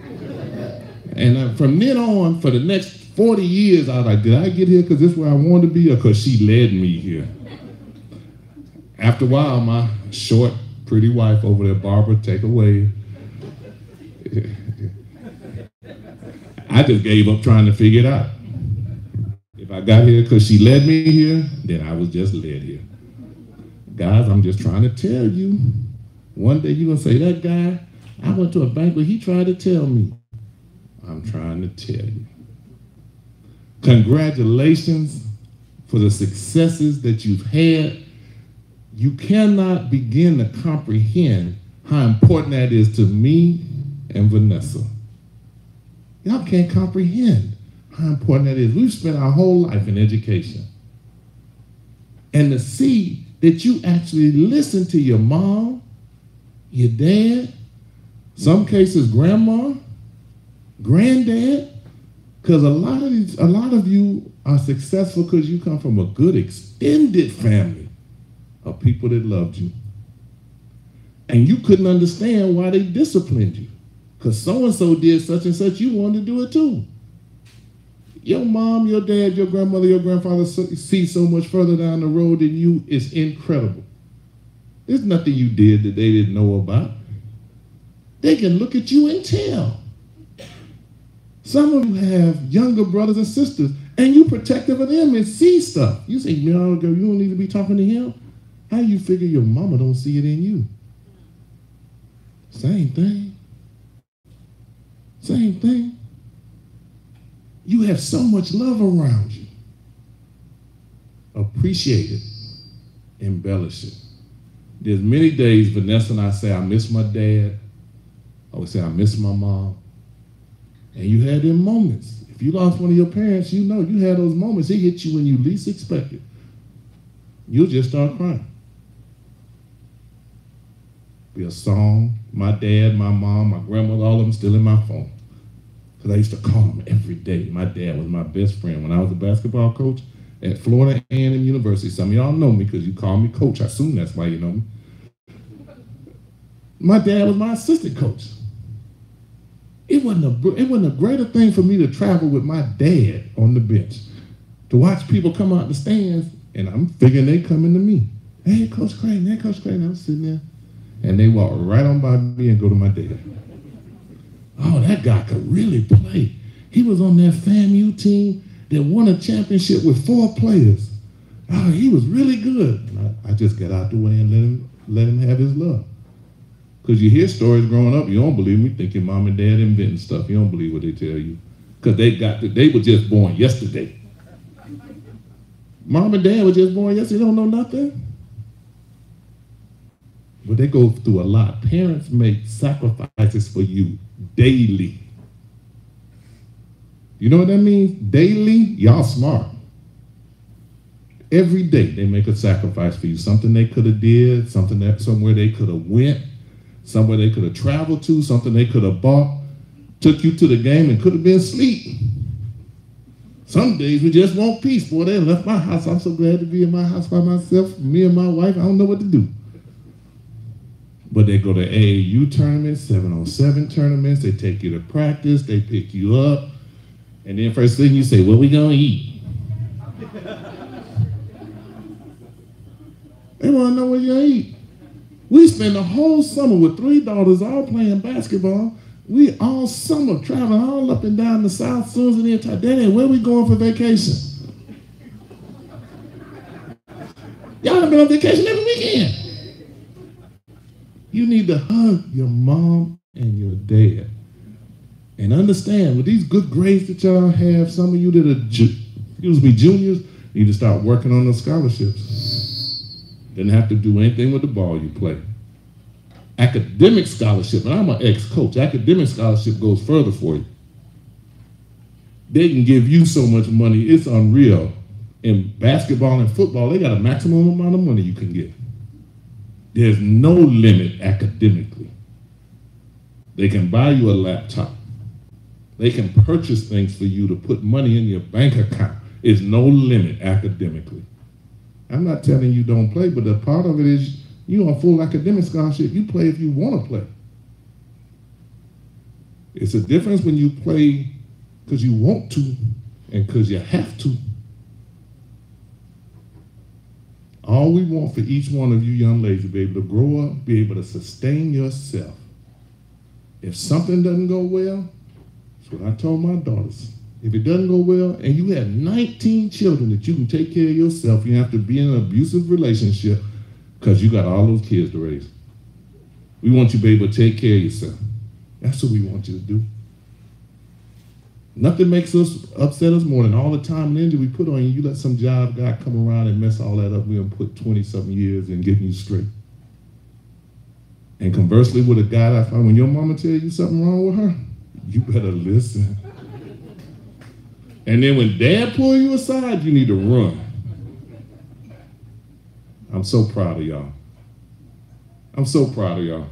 And from then on, for the next 40 years, I was like, did I get here because this is where I wanted to be or because she led me here? After a while, my short, pretty wife over there, Barbara, take away. I just gave up trying to figure it out. If I got here because she led me here, then I was just led here. Guys, I'm just trying to tell you. One day you're going to say, that guy, I went to a banquet, he tried to tell me. I'm trying to tell you. Congratulations for the successes that you've had. You cannot begin to comprehend how important that is to me and Vanessa. Y'all can't comprehend how important that is. We've spent our whole life in education. And to see that you actually listen to your mom, your dad, some cases grandma, granddad, because a lot of you are successful because you come from a good extended family of people that loved you. And you couldn't understand why they disciplined you. Because so-and-so did such and such, you wanted to do it too. Your mom, your dad, your grandmother, your grandfather see so much further down the road than you. It's incredible. There's nothing you did that they didn't know about. They can look at you and tell. Some of you have younger brothers and sisters, and you protective of them and see stuff. You say, no, girl, you don't need to be talking to him. How you figure your mama don't see it in you? Same thing. Same thing. You have so much love around you. Appreciate it. Embellish it. There's many days Vanessa and I say, I miss my dad. I would say, I miss my mom. And you had them moments. If you lost one of your parents, you know you had those moments. It hit you when you least expect it. You'll just start crying. Be a song. My dad, my mom, my grandmother, all of them still in my phone. Because I used to call them every day. My dad was my best friend. When I was a basketball coach at Florida A&M University, some of y'all know me because you call me coach. I assume that's why you know me. My dad was my assistant coach. It wasn't a greater thing for me to travel with my dad on the bench, to watch people come out the stands, and I'm figuring they coming to me. Hey, Coach Clayton, hey, Coach Clayton. I'm sitting there, and they walk right on by me and go to my dad. Oh, that guy could really play. He was on that FAMU team that won a championship with 4 players. Oh, he was really good. And I just got out the way and let him have his love. Because you hear stories growing up, you don't believe me, think your mom and dad inventing stuff. You don't believe what they tell you. Because they were just born yesterday. Mom and dad were just born yesterday, they don't know nothing. But they go through a lot. Parents make sacrifices for you daily. You know what that means? Daily, y'all smart. Every day they make a sacrifice for you. Something they could have did, somewhere they could have went, somewhere they could have traveled to, something they could have bought, took you to the game and could have been asleep. Some days we just want peace. Boy, they left my house. I'm so glad to be in my house by myself. Me and my wife, I don't know what to do. But they go to AAU tournaments, 7-on-7 tournaments. They take you to practice. They pick you up. And then first thing you say, what we gonna eat? They wanna know what you eat. We spend the whole summer with 3 daughters all playing basketball. We all summer traveling all up and down the South, Susan, and the Daddy, where we going for vacation? Y'all have been on vacation every weekend. You need to hug your mom and your dad. And understand, with these good grades that y'all have, some of you that are juniors, need to start working on those scholarships. Didn't have to do anything with the ball you play. Academic scholarship, and I'm an ex-coach, academic scholarship goes further for you. They can give you so much money, it's unreal. In basketball and football, they got a maximum amount of money you can get. There's no limit academically. They can buy you a laptop. They can purchase things for you to put money in your bank account. There's no limit academically. I'm not telling you don't play, but the part of it is you on full academic scholarship, you play if you want to play. It's a difference when you play because you want to and because you have to. All we want for each one of you young ladies to be able to grow up, be able to sustain yourself. If something doesn't go well, that's what I told my daughters. If it doesn't go well and you have 19 children that you can take care of yourself, you have to be in an abusive relationship because you got all those kids to raise. We want you to be able to take care of yourself. That's what we want you to do. Nothing makes us upset us more than all the time and energy we put on you. You let some job guy come around and mess all that up. We're going to put 20-something years in getting you straight. And conversely with a guy that I find, when your mama tell you something wrong with her, you better listen. And then when dad pull you aside, you need to run. I'm so proud of y'all. I'm so proud of y'all.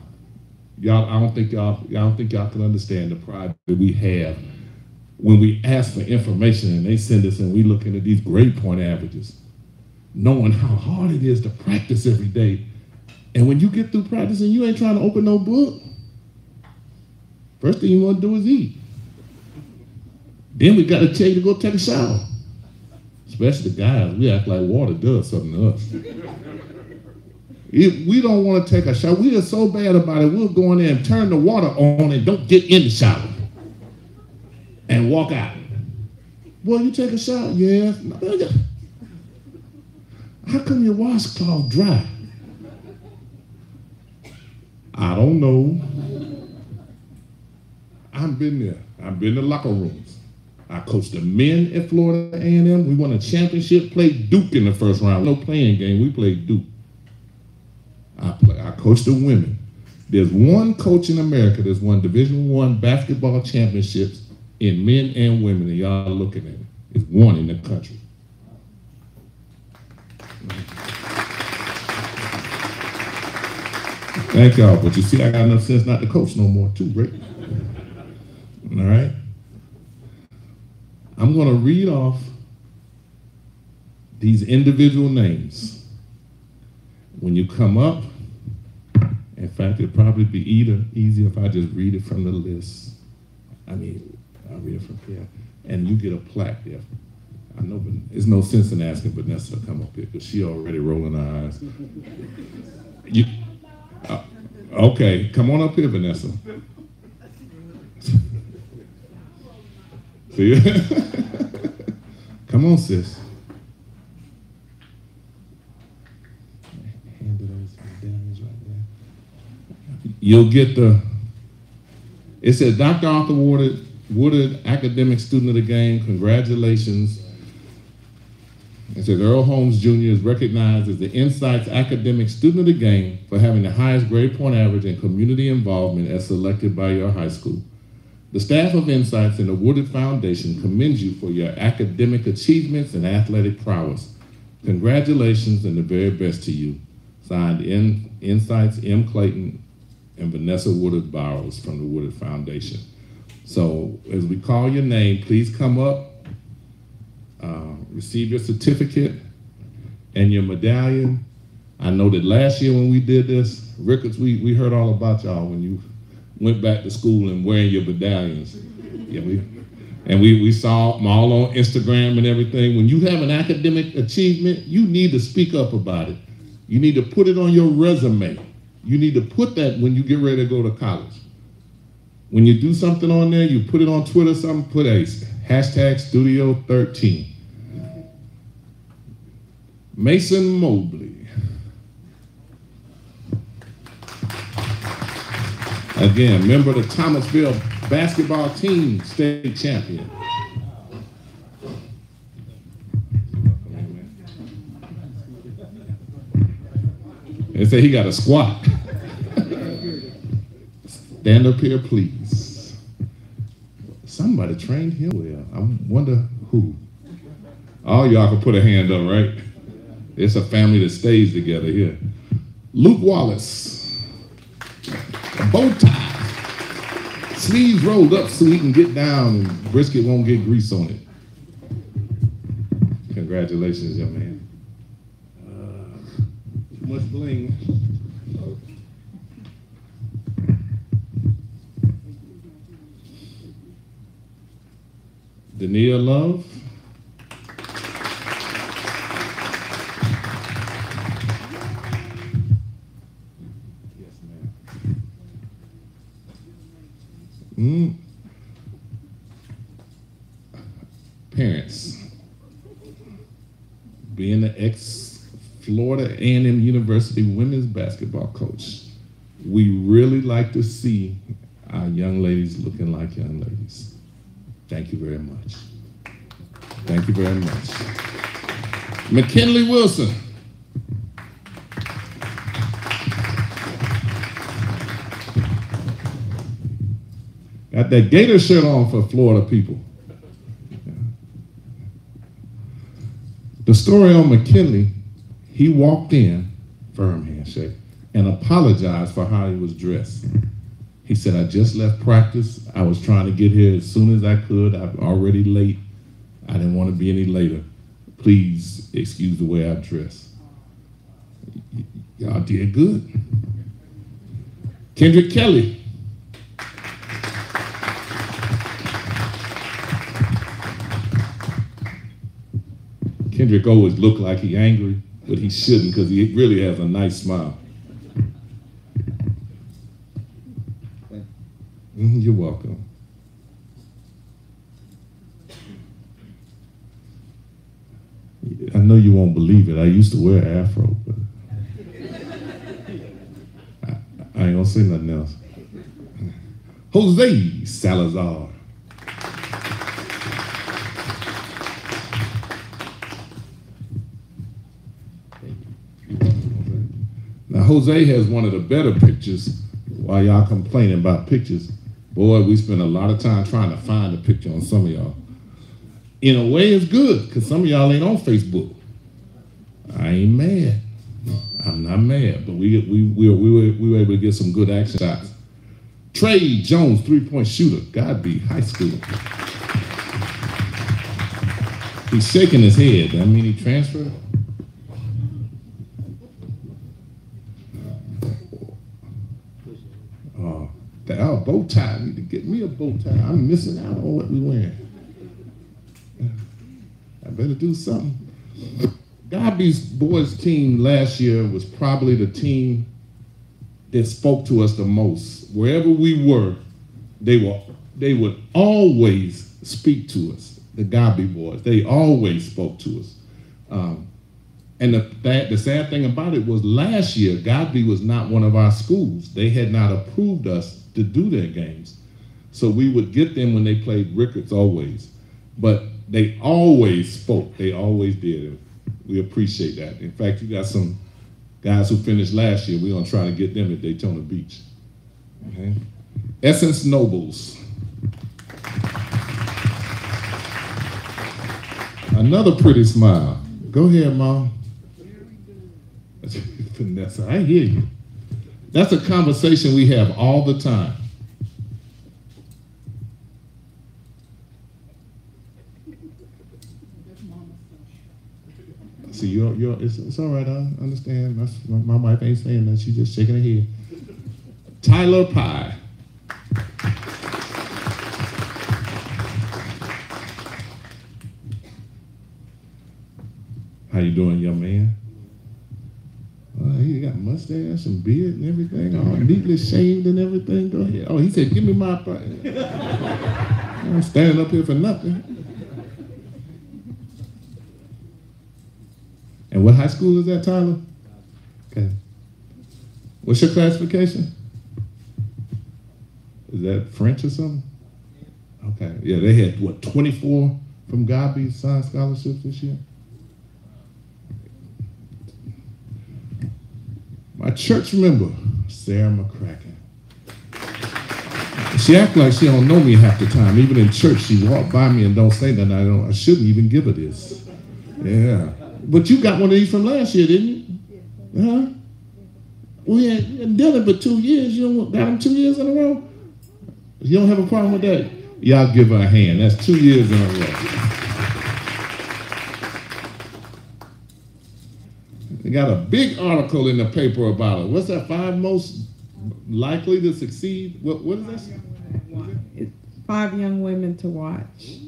I don't think y'all can understand the pride that we have when we ask for information and they send us and we looking at these grade point averages, knowing how hard it is to practice every day. And when you get through practicing, you ain't trying to open no book. First thing you want to do is eat. Then we got to tell you to go take a shower. Especially the guys, we act like water does something to us. If we don't want to take a shower, we are so bad about it, we'll go in there and turn the water on and don't get in the shower and walk out. Boy, you take a shower? Yeah. How come your washcloth dry? I don't know. I've been there. I've been in the locker rooms. I coached the men at Florida A&M. We won a championship, played Duke in the first round. No playing game, we played Duke. I coached the women. There's one coach in America that's won Division I basketball championships in men and women, and y'all looking at it. It's one in the country. Thank y'all, but you see I got enough sense not to coach no more too, Rick. All right? I'm gonna read off these individual names. When you come up, in fact, it'd probably be easier if I just read it from the list. I'll read it from here. And you get a plaque there. I know, but there's no sense in asking Vanessa to come up here because she already rolling her eyes. Okay, come on up here, Vanessa. See? Come on, sis. You'll get it says Dr. Arthur Woodard, academic student of the game, congratulations. It says Earl Holmes Jr. is recognized as the Insights Academic Student of the Game for having the highest grade point average and community involvement as selected by your high school. The staff of Insights and the Woodard Foundation commends you for your academic achievements and athletic prowess. Congratulations and the very best to you. Signed Insights M. Clayton and Vanessa Woodard Barrows from the Woodard Foundation. So as we call your name, please come up, receive your certificate and your medallion. I know that last year when we did this, Ricketts, we heard all about y'all when you went back to school and wearing your medallions. Yeah, we saw them all on Instagram and everything. When you have an academic achievement, you need to speak up about it. You need to put it on your resume. You need to put that when you get ready to go to college. When you do something on there, you put it on Twitter, something, put a hashtag Studio 13. Mason Mobley. Again, member of the Thomasville basketball team, state champion. They say he got a squat. Stand up here, please. Somebody trained him well. I wonder who. All y'all can put a hand up, right? It's a family that stays together here. Luke Wallace. A bow tie. Sleeves rolled up so he can get down and brisket won't get grease on it. Congratulations, young man. Too much bling. Dania Love. Yes, ma'am. Parents, being the ex-Florida A&M University women's basketball coach, we really like to see our young ladies looking like young ladies. Thank you very much. Thank you very much. McKinley Wilson. Got that Gator shirt on for Florida people. The story on McKinley, he walked in, firm handshake, and apologized for how he was dressed. He said, I just left practice. I was trying to get here as soon as I could. I'm already late. I didn't want to be any later. Please excuse the way I dress. Y'all did good. Kendrick Kelly. Kendrick always looked like he angry, but he shouldn't because he really has a nice smile. You're welcome. I know you won't believe it. I used to wear an afro, but I ain't gonna say nothing else. Jose Salazar. Now Jose has one of the better pictures. While y'all complaining about pictures, boy, we spend a lot of time trying to find a picture on some of y'all. In a way, it's good, because some of y'all ain't on Facebook. I ain't mad. I'm not mad, but we were able to get some good action shots. Trey Jones, three-point shooter, gotta be high school. He's shaking his head. That mean he transferred? Oh, bow tie. I need to get me a bow tie. I'm missing out on what we wearing. I better do something. Gobby's boys team last year was probably the team that spoke to us the most. Wherever we were, they would always speak to us. The Gobby boys, they always spoke to us. And the sad thing about it was last year, Godby was not one of our schools. They had not approved us to do their games. So we would get them when they played Rickards always. But they always spoke. They always did. We appreciate that. In fact, you got some guys who finished last year. We're going to try to get them at Daytona Beach. Okay. Essence Nobles. Another pretty smile. Go ahead, Mom. Vanessa, I hear you. That's a conversation we have all the time. See, it's all right. I understand. My wife ain't saying that. She's just shaking her head. Tyler Pye. How you doing, young man? he got mustache and beard and everything, all neatly shaved and everything. Go ahead. Oh, he said, give me my I'm standing up here for nothing. And what high school is that, Tyler? Okay. What's your classification? Is that French or something? Okay. Yeah, they had, what, 24 from Godby science scholarships this year? My church member, Sarah McCracken. She act like she don't know me half the time. Even in church, she walk by me and don't say nothing. I shouldn't even give her this. Yeah. But you got one of these from last year, didn't you? Huh? We had done it for 2 years. You got them 2 years in a row? You don't have a problem with that? Y'all give her a hand. That's 2 years in a row. They got a big article in the paper about it. What's that? 5 most likely to succeed? What is this? 5 young women to watch.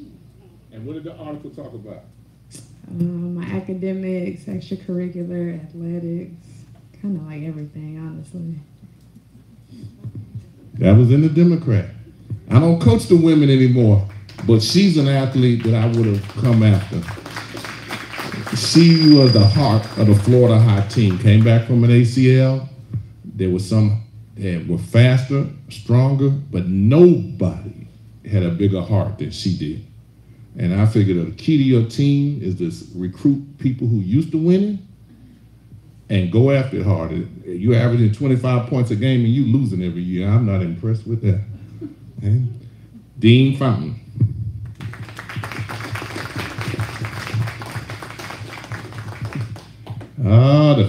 And what did the article talk about? My academics, extracurricular, athletics, kind of like everything, honestly. That was in the Democrat. I don't coach the women anymore, but she's an athlete that I would have come after. She was the heart of the Florida High team. Came back from an ACL. There was some that were faster, stronger, but nobody had a bigger heart than she did. And I figured the key to your team is to recruit people who used to winning and go after it hard. You're averaging 25 points a game and you losing every year. I'm not impressed with that. Okay? Dean Fountain.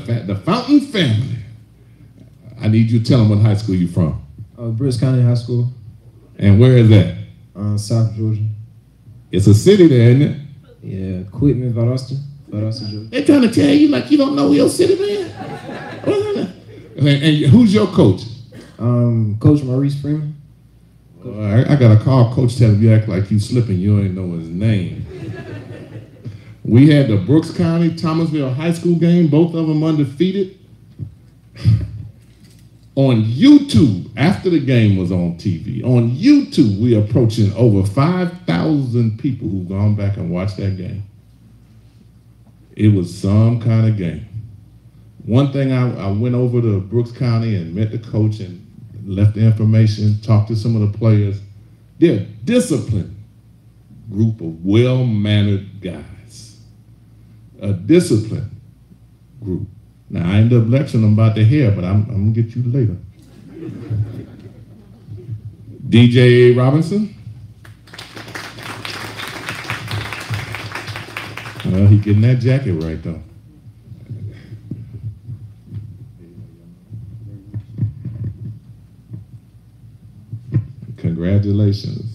The Fountain family. I need you to tell them what high school you're from. Brisk County High School. And where is that? South Georgia. It's a city there, isn't it? Yeah, Quitman, Valdosta, Georgia. They're trying to tell you like you don't know your city, man. And who's your coach? Coach Maurice Freeman. I got a call coach telling you act like you slipping. You ain't know his name. We had the Brooks County Thomasville High School game, both of them undefeated. On YouTube, after the game was on TV, on YouTube, we're approaching over 5,000 people who've gone back and watched that game. It was some kind of game. One thing, I went over to Brooks County and met the coach and left the information, talked to some of the players. They're a disciplined group of well-mannered guys. A disciplined group. Now, I ended up lecturing them about the hair, but I'm going to get you later. DJ Robinson. Well, he getting that jacket right, though. Congratulations.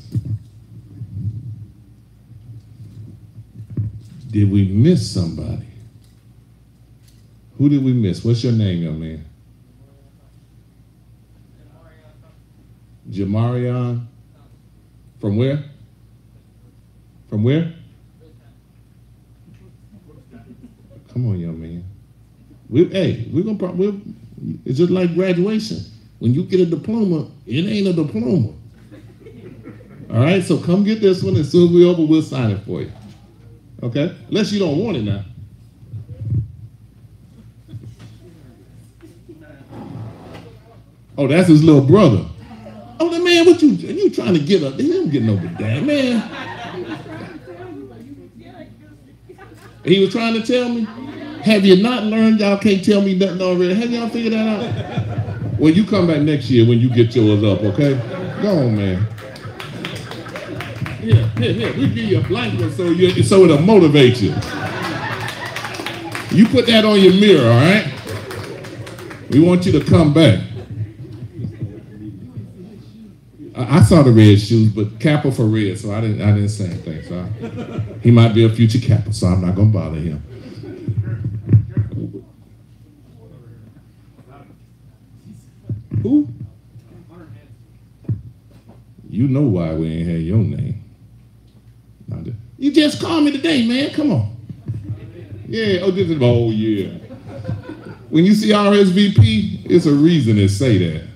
Did we miss somebody? Who did we miss? What's your name, young man? Jamarion. From where? From where? Come on, young man. It's just like graduation. When you get a diploma, it ain't a diploma. All right, so come get this one. As soon as we're over, we'll sign it for you. Okay? Unless you don't want it now. Oh, that's his little brother. Oh, the man, what you trying to get up? He don't get no damn man. He was trying to tell me, have you not learned y'all can't tell me nothing already? Have y'all figured that out? Well, you come back next year when you get yours up, okay? Go on, man. Here, we give you a blanket so it'll motivate you. You put that on your mirror, all right? We want you to come back. I saw the red shoes, but Kappa for red, so I didn't say anything. So he might be a future Kappa, so I'm not gonna bother him. Who? You know why we ain't had your name. You just called me today, man. Come on. Yeah. Oh, yeah. When you see RSVP, it's a reason to say that.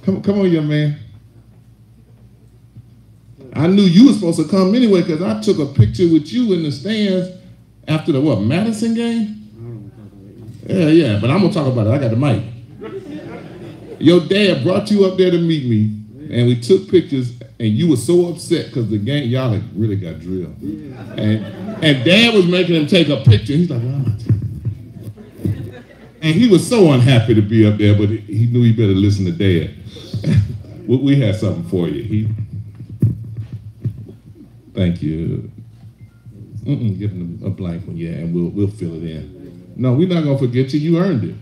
Come on, young man. I knew you were supposed to come anyway because I took a picture with you in the stands after the Madison game? Yeah, but I'm gonna talk about it. I got the mic. Your dad brought you up there to meet me, and we took pictures, and you were so upset because the game, y'all like really got drilled. And Dad was making him take a picture. He's like, well, and he was so unhappy to be up there, but he knew he better listen to Dad. We had something for you. Thank you. Give him a blank one, yeah, and we'll fill it in. No, we're not gonna forget you. You earned it.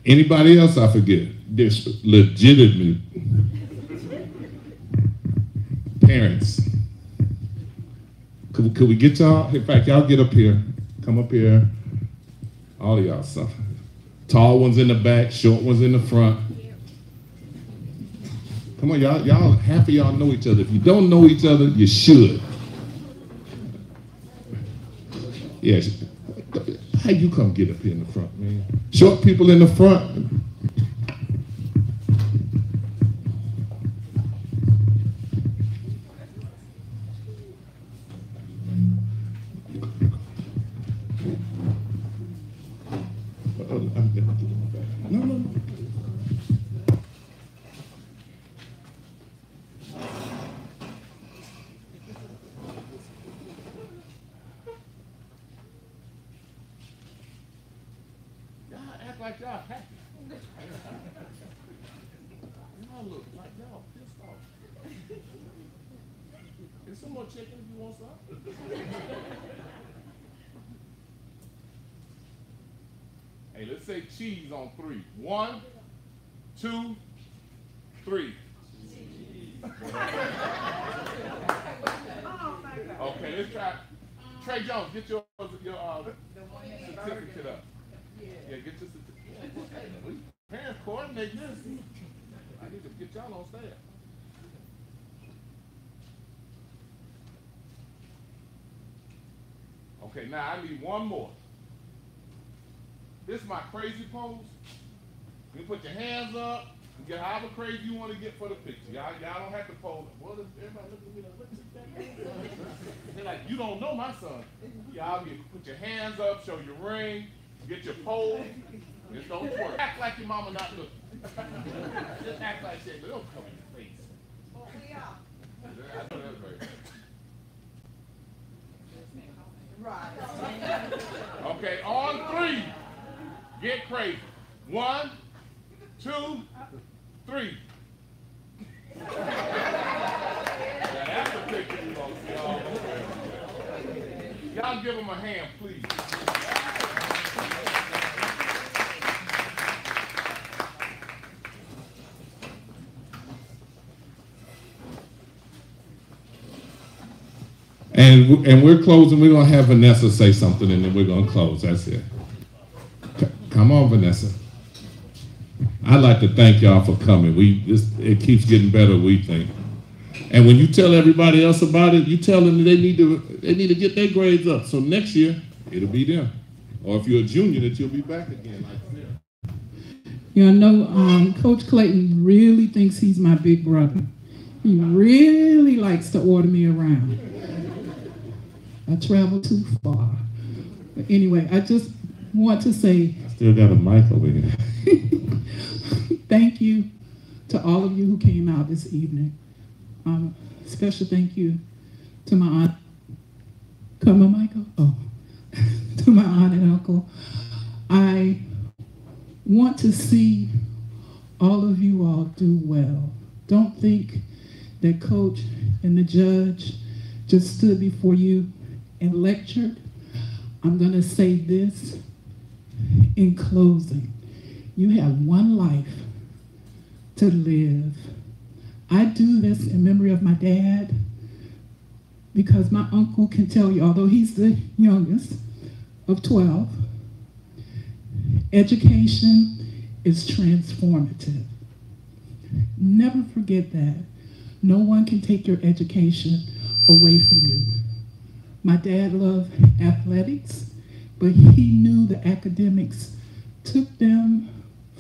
Anybody else I forget? This legitimate parents. Could we get y'all? In fact, y'all get up here. Come up here. All of y'all stuff. Tall ones in the back, short ones in the front. Come on, y'all. Half of y'all know each other. If you don't know each other, you should. Yeah. How you come get up here in the front, man? Short people in the front. No. Like y'all happy. Y'all look like y'all pissed off. There's some more chicken if you want some. Hey, let's say cheese on 3. 1, 2, 3. Okay, let's try. Trey Jones, get your certificate up. Yeah, get your certificate. Parents coordinate this. I need to get y'all on staff. Okay, now I need one more. This is my crazy pose. You put your hands up and get however crazy you want to get for the picture. Y'all don't have to pose. Well, everybody look at me like, what's that? They're like, you don't know my son. Y'all put your hands up, show your ring, get your pose. Just don't twerk. Act like your mama not looking. Just act like that, but don't cover your face. Oh, we are. I know that's right. Right. Okay, on 3. Get crazy. 1, 2, 3. Now that's the picture you want to see all over. Y'all give them a hand, please. And we're closing. We're going to have Vanessa say something, and then we're going to close. That's it. Come on, Vanessa. I'd like to thank y'all for coming. It keeps getting better, we think. And when you tell everybody else about it, you tell them that they need to get their grades up. So next year, it'll be them. Or if you're a junior, that you'll be back again like them. You know, Coach Clayton really thinks he's my big brother. He really likes to order me around. I travel too far. But anyway, I just want to say... I still got a mic over here. Thank you to all of you who came out this evening. Special thank you to my aunt. Come on, Michael? Oh. To my aunt and uncle. I want to see all of you all do well. Don't think that Coach and the judge just stood before you and lectured. I'm going to say this in closing. You have one life to live. I do this in memory of my dad because my uncle can tell you, although he's the youngest of 12, education is transformative. Never forget that. No one can take your education away from you. My dad loved athletics. but he knew the academics took them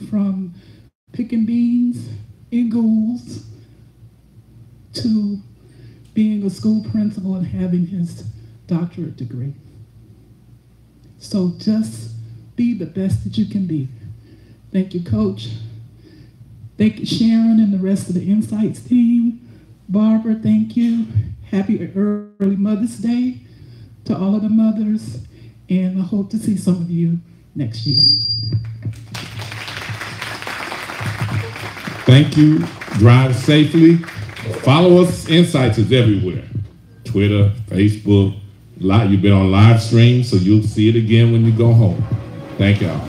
from picking beans in ghouls to being a school principal and having his doctorate degree. So just be the best that you can be. Thank you, Coach. Thank you, Sharon and the rest of the Insights team. Barbara, thank you. Happy early Mother's Day to all of the mothers, and I hope to see some of you next year. Thank you. Drive safely. Follow us. Insights is everywhere. Twitter, Facebook. You've been on live stream, so you'll see it again when you go home. Thank y'all.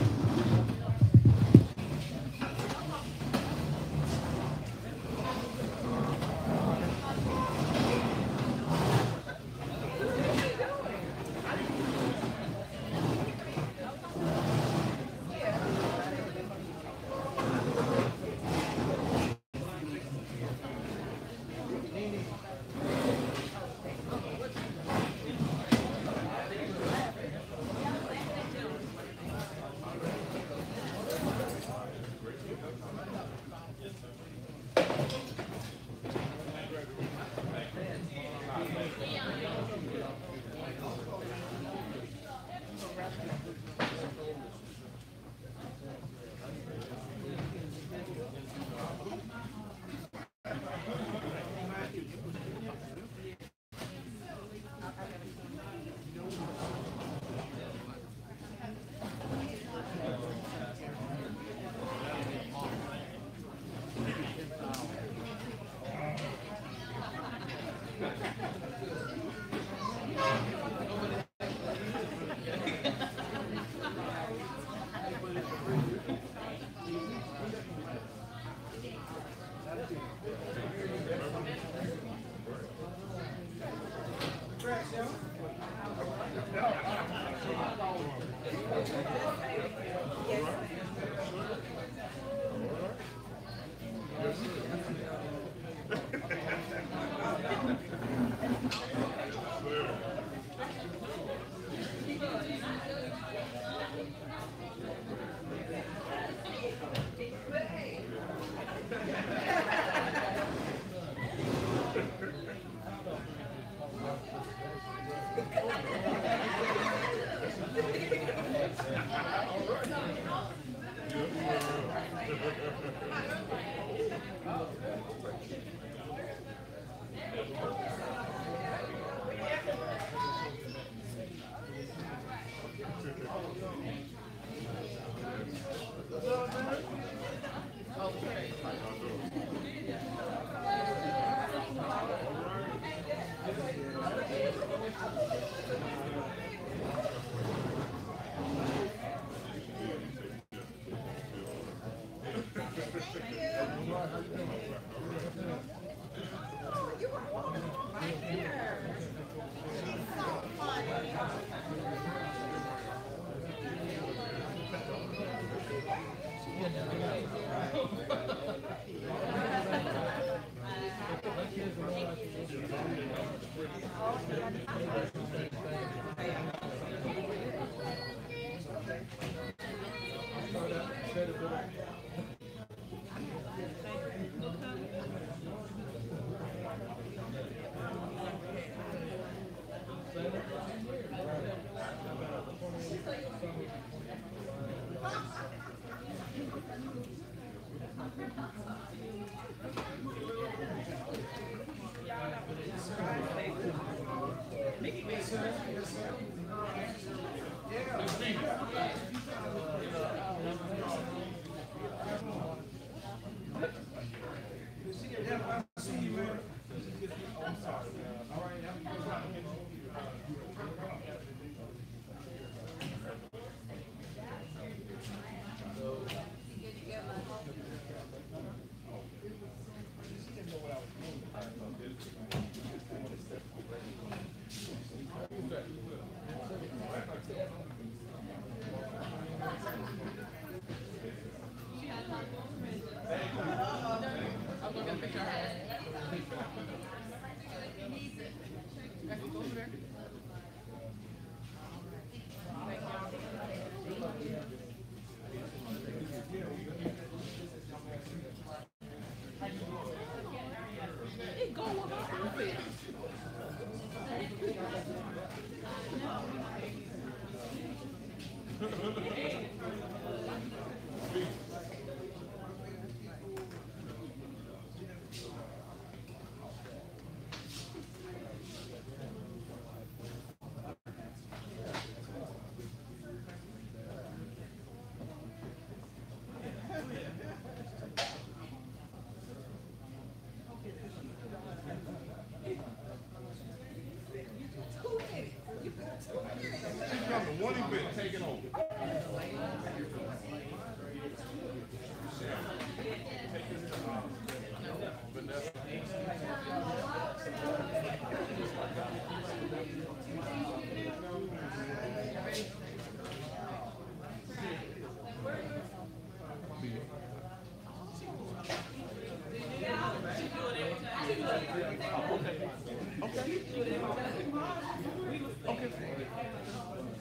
One event, take it over.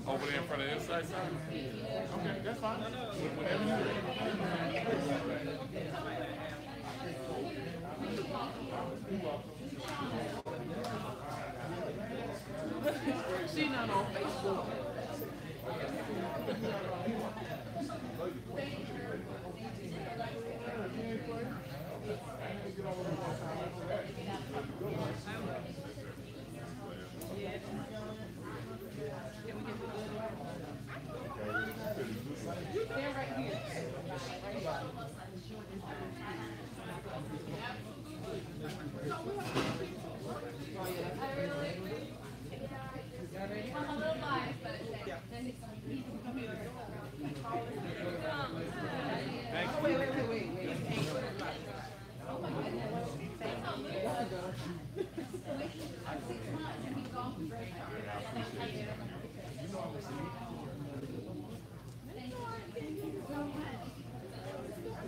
Over there in front of the inside side? Okay, that's fine. Whenever you're ready. She's not on Facebook.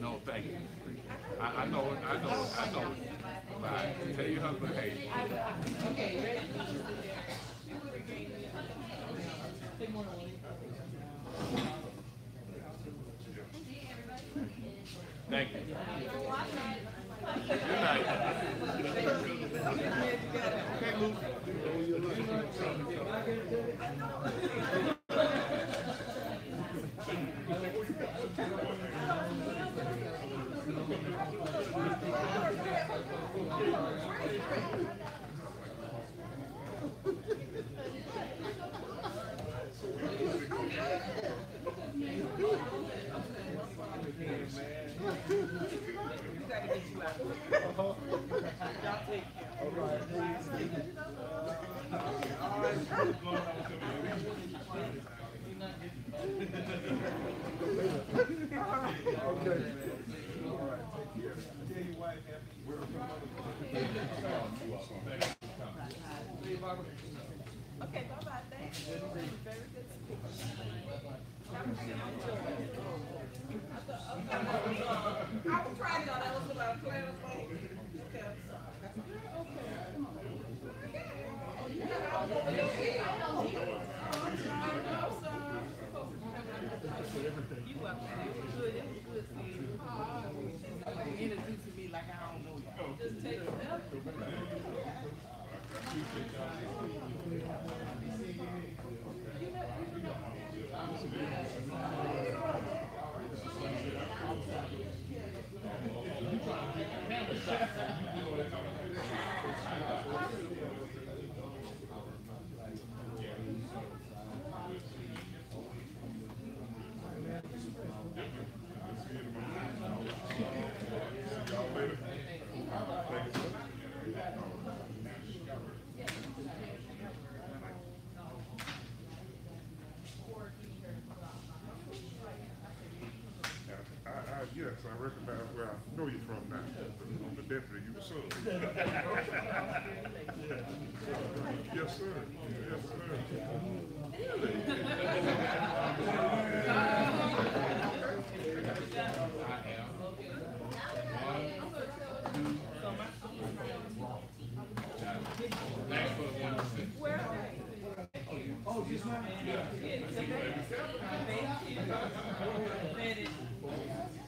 No, thank you. I know it. Bye. Tell your husband, hey. Okay, ready? Thank you. Good night. Okay, Luke. Okay, bye-bye. Thanks. Very good speech. I was trying to, that was about Claire's thing. You were good. It was good seeing you. Introducing me like I don't know you. Just take it up. Yes, I recognize where I know you from now. I'm the deputy, you the son. Yes, sir. Yes, Oh, just my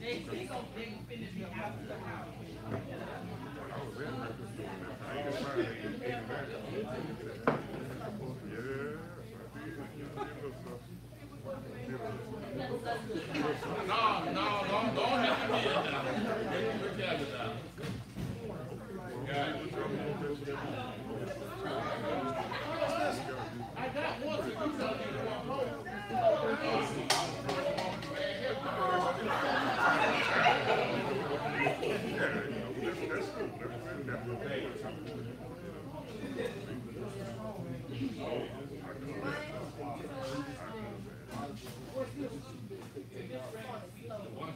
They gonna finish me out of the house. Yeah, One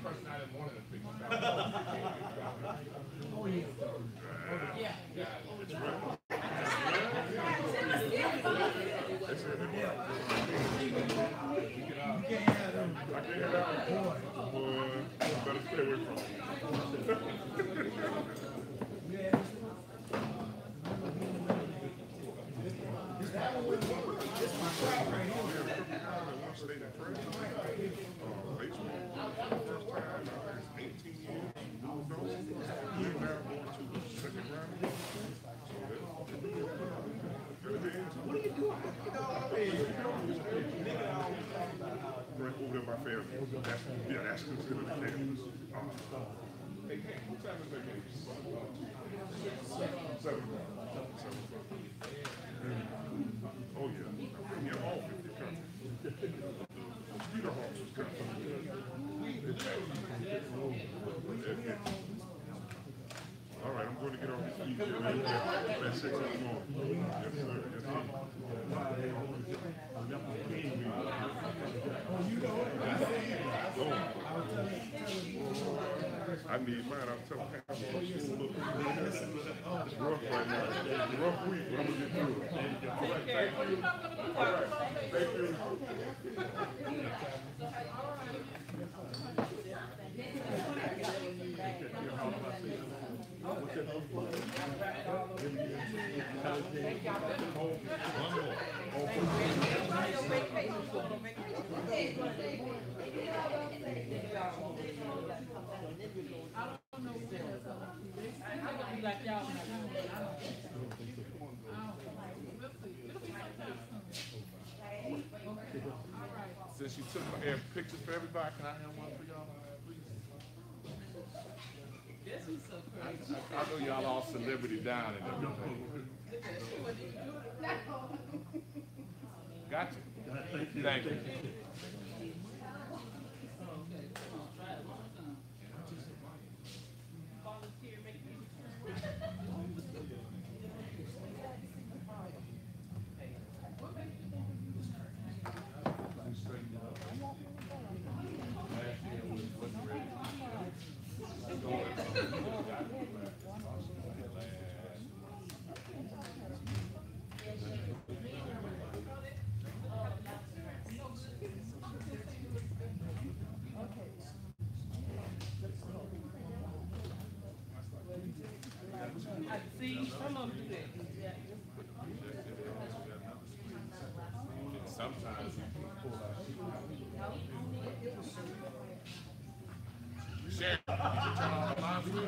person I didn't want to pick That's considered a campus. Hey, what time is that game? 7 o'clock. Oh, yeah. Yeah, all 50 come. Mosquito Hawks is coming. All right, I'm going to get off this feet at 6 in the morning. Yes, sir. Yes, sir. I need mine. I'm telling you, it's rough right now. It's a rough week, but I'm going to get through it. All right, thank you. All right, thank you. Since you took my pictures for everybody, can I have one for y'all, please? I know y'all all celebrity down and everything. Got you. Thank you. See, some of them do that. Sometimes you can pull out. Sharon, you turn on the line for me?